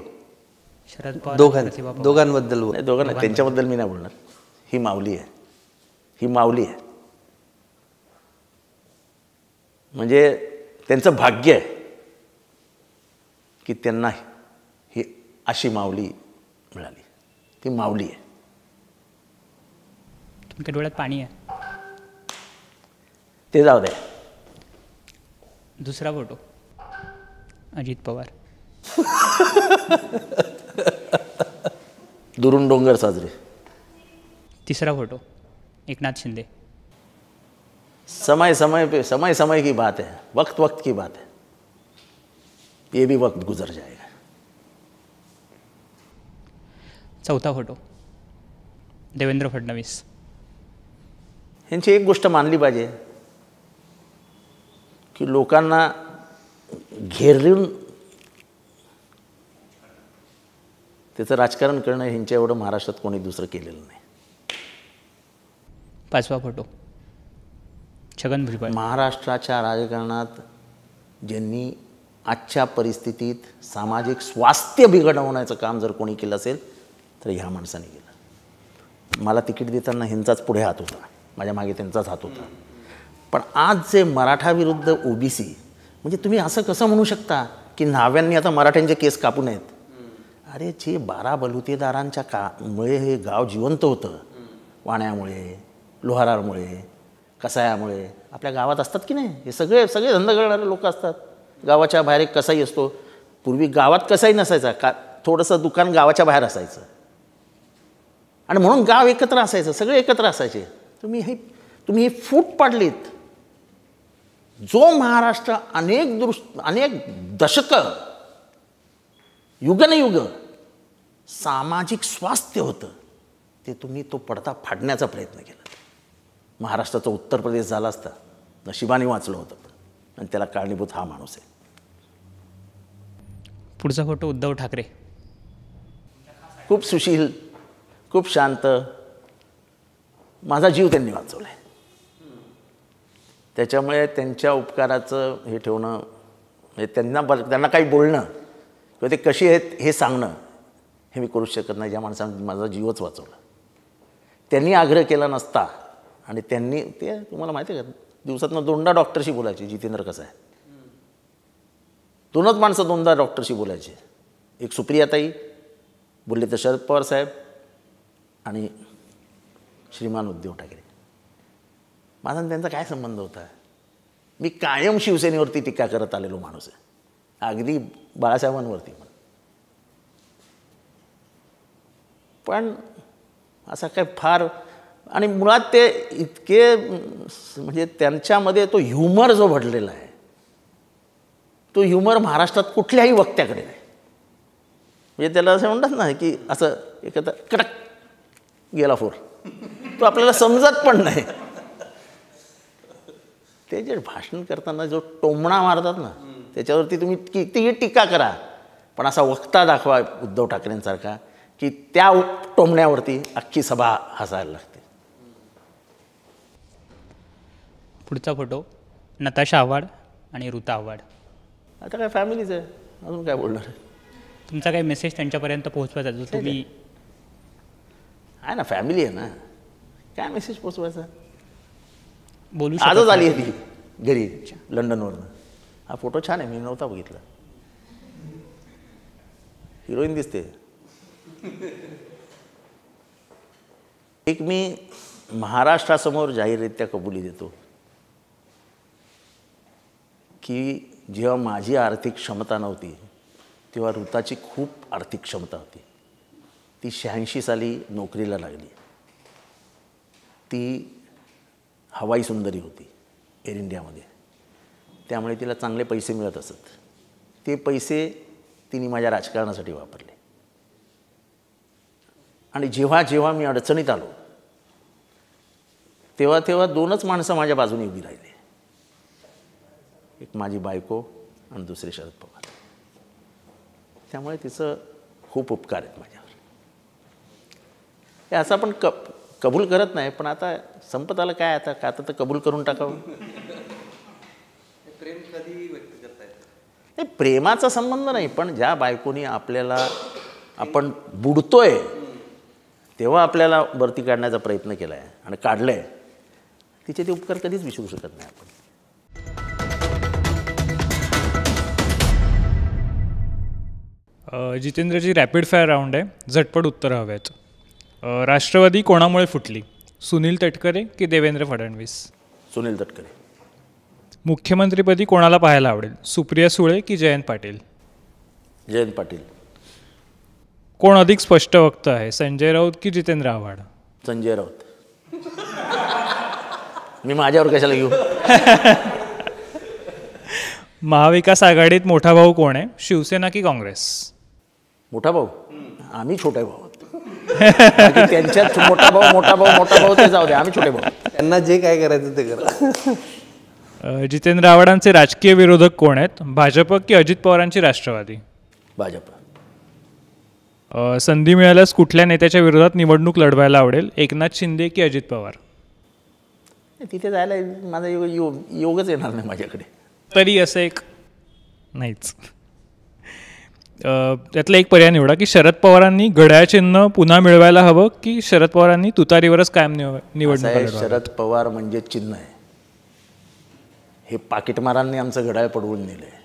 शरद पवार, दोघांबद्दल नाही, दोघांना, त्यांच्याबद्दल मी नाही बोलणार. ही माऊली आहे, ही माऊली आहे. म्हणजे त्यांचं भाग्य आहे की त्यांना ही अशी माऊली मिळाली. ती माऊली आहे. तुमच्या डोळ्यात पाणी आहे. ते जाऊ द्या. दुसरा फोटो अजित पवार. दुरून डोंगर साजरे. तिसरा फोटो एकनाथ शिंदे. समय समय की बात है, वक्त वक्त की बात है, ये भी वक्त गुजर जाएगा. चौथा फोटो देवेंद्र फडणवीस. ह्यांची एक गोष्ट मानली पाहिजे की लोकांना घेरून त्याचं राजकारण करणं ह्यांच्या एवढं महाराष्ट्रात कोणी दुसरं केलेलं नाही. पाचवा फोटो छगन भुजबळ. महाराष्ट्राच्या राजकारणात ज्यांनी आजच्या परिस्थितीत सामाजिक स्वास्थ्य बिघडवण्याचं काम जर कोणी केलं असेल तर ह्या माणसाने केलं. मला तिकीट देताना ह्यांचाच पुढे हात होता, माझ्या मागे त्यांचाच हात होता. पण आज जे मराठा विरुद्ध ओबीसी, म्हणजे तुम्ही असं कसं म्हणू शकता की न्हाव्यांनी आता मराठ्यांचे केस कापू नयेत? अरे जे 12 बलुतेदारांच्या मुळे हे गाव जिवंत होतं, वाण्यामुळे, लोहारामुळे, कसायामुळे. आपल्या गावात असतात की नाही हे सगळे धंदा करणारे लोक असतात. गावाच्या बाहेर एक कसाई असतो. पूर्वी गावात कसाई नसायचा, का थोडंसं दुकान गावाच्या बाहेर असायचं आणि म्हणून गाव एकत्र असायचं, सगळे एकत्र असायचे. तुम्ही ही फूट पाडलीत. जो महाराष्ट्र अनेक दशकं, युगनयुग सामाजिक स्वास्थ्य होतं, ते तुम्ही तो पडदा फाडण्याचा प्रयत्न केला. महाराष्ट्राचा उत्तर प्रदेश झाला असता, नशिबाने वाचलं होतं, आणि त्याला कारणीभूत हा माणूस आहे. पुढचा फोटो उद्धव ठाकरे. खूप सुशील, खूप शांत. माझा जीव त्यांनी वाचवला आहे. त्याच्यामुळे त्यांच्या उपकाराचं हे ठेवणं, म्हणजे त्यांना काही बोलणं किंवा ते कशी आहेत हे सांगणं हे मी करूच शकत नाही. ज्या माणसाने माझा जीवच वाचवला. त्यांनी आग्रह केला नसता, आणि त्यांनी ते तुम्हाला माहिती आहे का, दिवसातनं 2दा डॉक्टरशी बोलायचे. जितेंद्र कसा आहे, 2च माणसं 2दा डॉक्टरशी बोलायचे. एक सुप्रियाताई, बोलले तर शरद पवार साहेब आणि श्रीमान उद्धव ठाकरे. माझा आणि त्यांचा काय संबंध होता? मी कायम शिवसेनेवरती टीका करत आलेलो माणूस आहे, अगदी बाळासाहेबांवरती पण असा काय फार. आणि मुळात ते इतके म्हणजे त्यांच्यामध्ये तो ह्युमर जो भरलेला आहे, तो ह्युमर महाराष्ट्रात कुठल्याही वक्त्याकडे नाही. म्हणजे त्याला असं म्हणतात ना की असं एखादा कडक गेला फोर, तो आपल्याला समजत पण नाही. ते जे भाषण करताना जो टोमणा मारतात ना, त्याच्यावरती तुम्ही कितीही टीका करा, पण असा वक्ता दाखवा उद्धव ठाकरेंसारखा की त्या टोमण्यावरती अख्खी सभा हसायला लागते. पुढचा फोटो नताशा आव्हाड आणि ऋता आव्हाड. आता काय फॅमिलीच आहे, अजून काय बोलणार आहे. तुमचा काही मेसेज त्यांच्यापर्यंत पोहोचवायचा जो तुम्ही आहे ना, फॅमिली आहे ना, काय मेसेज पोचवायचा. बोलू आजच आली आहे ती घरी लंडनवरनं. हा फोटो छान आहे, मी नव्हता बघितला. हिरोईन दिसते. एक मी महाराष्ट्रासमोर जाहीररित्या कबुली देतो की जेव्हा माझी आर्थिक क्षमता नव्हती तेव्हा ऋताची खूप आर्थिक क्षमता होती. ती 86 साली नोकरीला लागली. ती हवाई सुंदरी होती एअर इंडियामध्ये, त्यामुळे तिला चांगले पैसे मिळत असत. ते पैसे तिने माझ्या राजकारणासाठी वापरले. आणि जेव्हा जेव्हा मी अडचणीत आलो तेव्हा तेव्हा दोनच माणसं माझ्या बाजूने उभी राहिली, एक माझी बायको आणि दुसरे शरद पवार. त्यामुळे तिचं खूप उपकार आहेत माझ्यावर. हे असं आपण कबूल करत नाही, पण आता संपत आलं काय, आता तर कबूल करून टाकावं. प्रेम कधी व्यक्त करतायत? हे प्रेमाचा संबंध नाही, पण ज्या बायकोनी आपल्याला आपण बुडतोय तेव्हा आपल्याला वरती काढण्याचा प्रयत्न केला आहे आणि काढलं आहे, तिचे ते उपकार कधीच विसरू शकत नाही आपण. जितेंद्रजी, रॅपिड फायर राऊंड आहे, झटपट उत्तरं हवे आहेत. राष्ट्रवादी कोणामुळे फुटली? सुनील तटकरे की देवेंद्र फडणवीस? सुनील तटकरे. मुख्यमंत्रीपदी कोणाला पाहायला आवडेल? सुप्रिया सुळे की जयंत पाटील? जयंत पाटील. कोण अधिक स्पष्ट वक्ता आहे, संजय राऊत की जितेंद्र आव्हाड? संजय राऊत. मी माझ्यावर कशाला घेऊ. महाविकास आघाडीत मोठा भाऊ कोण आहे, शिवसेना की काँग्रेस? मोठा भाऊ. आम्ही छोटे भाऊ आहोत. त्यांच्यात मोठा भाऊ ते जाऊ दे, आम्ही छोटे भाऊ. त्यांना जे काय करायचं ते करा. जितेंद्र आव्हाडांचे राजकीय विरोधक कोण आहेत, भाजप की अजित पवारांची राष्ट्रवादी? भाजप. संधी मिळाल्यास कुठल्या नेत्याच्या विरोधात निवडणूक लढवायला आवडेल, एकनाथ शिंदे की अजित पवार? तिथे जायला माझा योगच येणार नाही माझ्याकडे. तरी असं एक नाहीच. त्यातला एक पर्याय निवडा की शरद पवारांनी घड्याळ चिन्ह पुन्हा मिळवायला हवं की शरद पवारांनी तुतारीवरच कायम निवडणूक? शरद पवार म्हणजे चिन्ह आहे. हे पाकिटमारांनी आमचं घड्याळ पडवून नेलं आहे.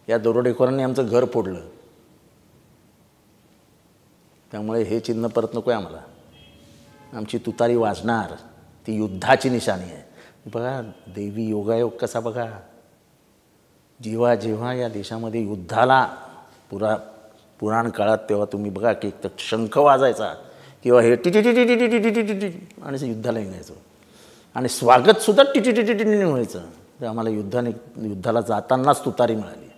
या दरोडेखोरांनी आमचं घर फोडलं. त्यामुळे हे चिन्ह परत नको आहे आम्हाला. आमची तुतारी वाजणार, ती युद्धाची निशाणी आहे. बघा देवी योगायोग कसा बघा. जेव्हा जेव्हा या देशामध्ये युद्धाला पुराण काळात तेव्हा तुम्ही बघा की एक तर शंख वाजायचा किंवा हे टिटिटिटिटिटिटिटिटिटिटि आणि युद्धाला निघायचं आणि स्वागतसुद्धा टिटिटिटिटिटिने व्हायचं. तर आम्हाला युद्धाला जातानाच तुतारी मिळाली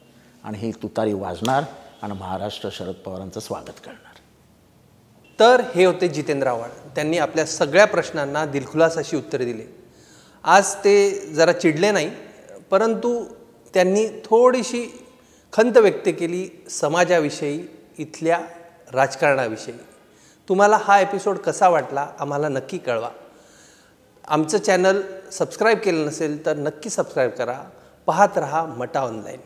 आणि ही तुतारी वाजणार आणि महाराष्ट्र शरद पवारांचं स्वागत करणार. तर हे होते जितेंद्र आव्हाड. त्यांनी आपल्या सगळ्या प्रश्नांना दिलखुलास अशी उत्तरे दिली. आज ते जरा चिडले नाही, परंतु त्यांनी थोडीशी खंत व्यक्त केली समाजाविषयी, इथल्या राजकारणाविषयी. तुम्हाला हा एपिसोड कसा वाटला आम्हाला नक्की कळवा. आमचं चॅनल सबस्क्राईब केलं नसेल तर नक्की सबस्क्राईब करा. पाहत रहा मटा ऑनलाईन.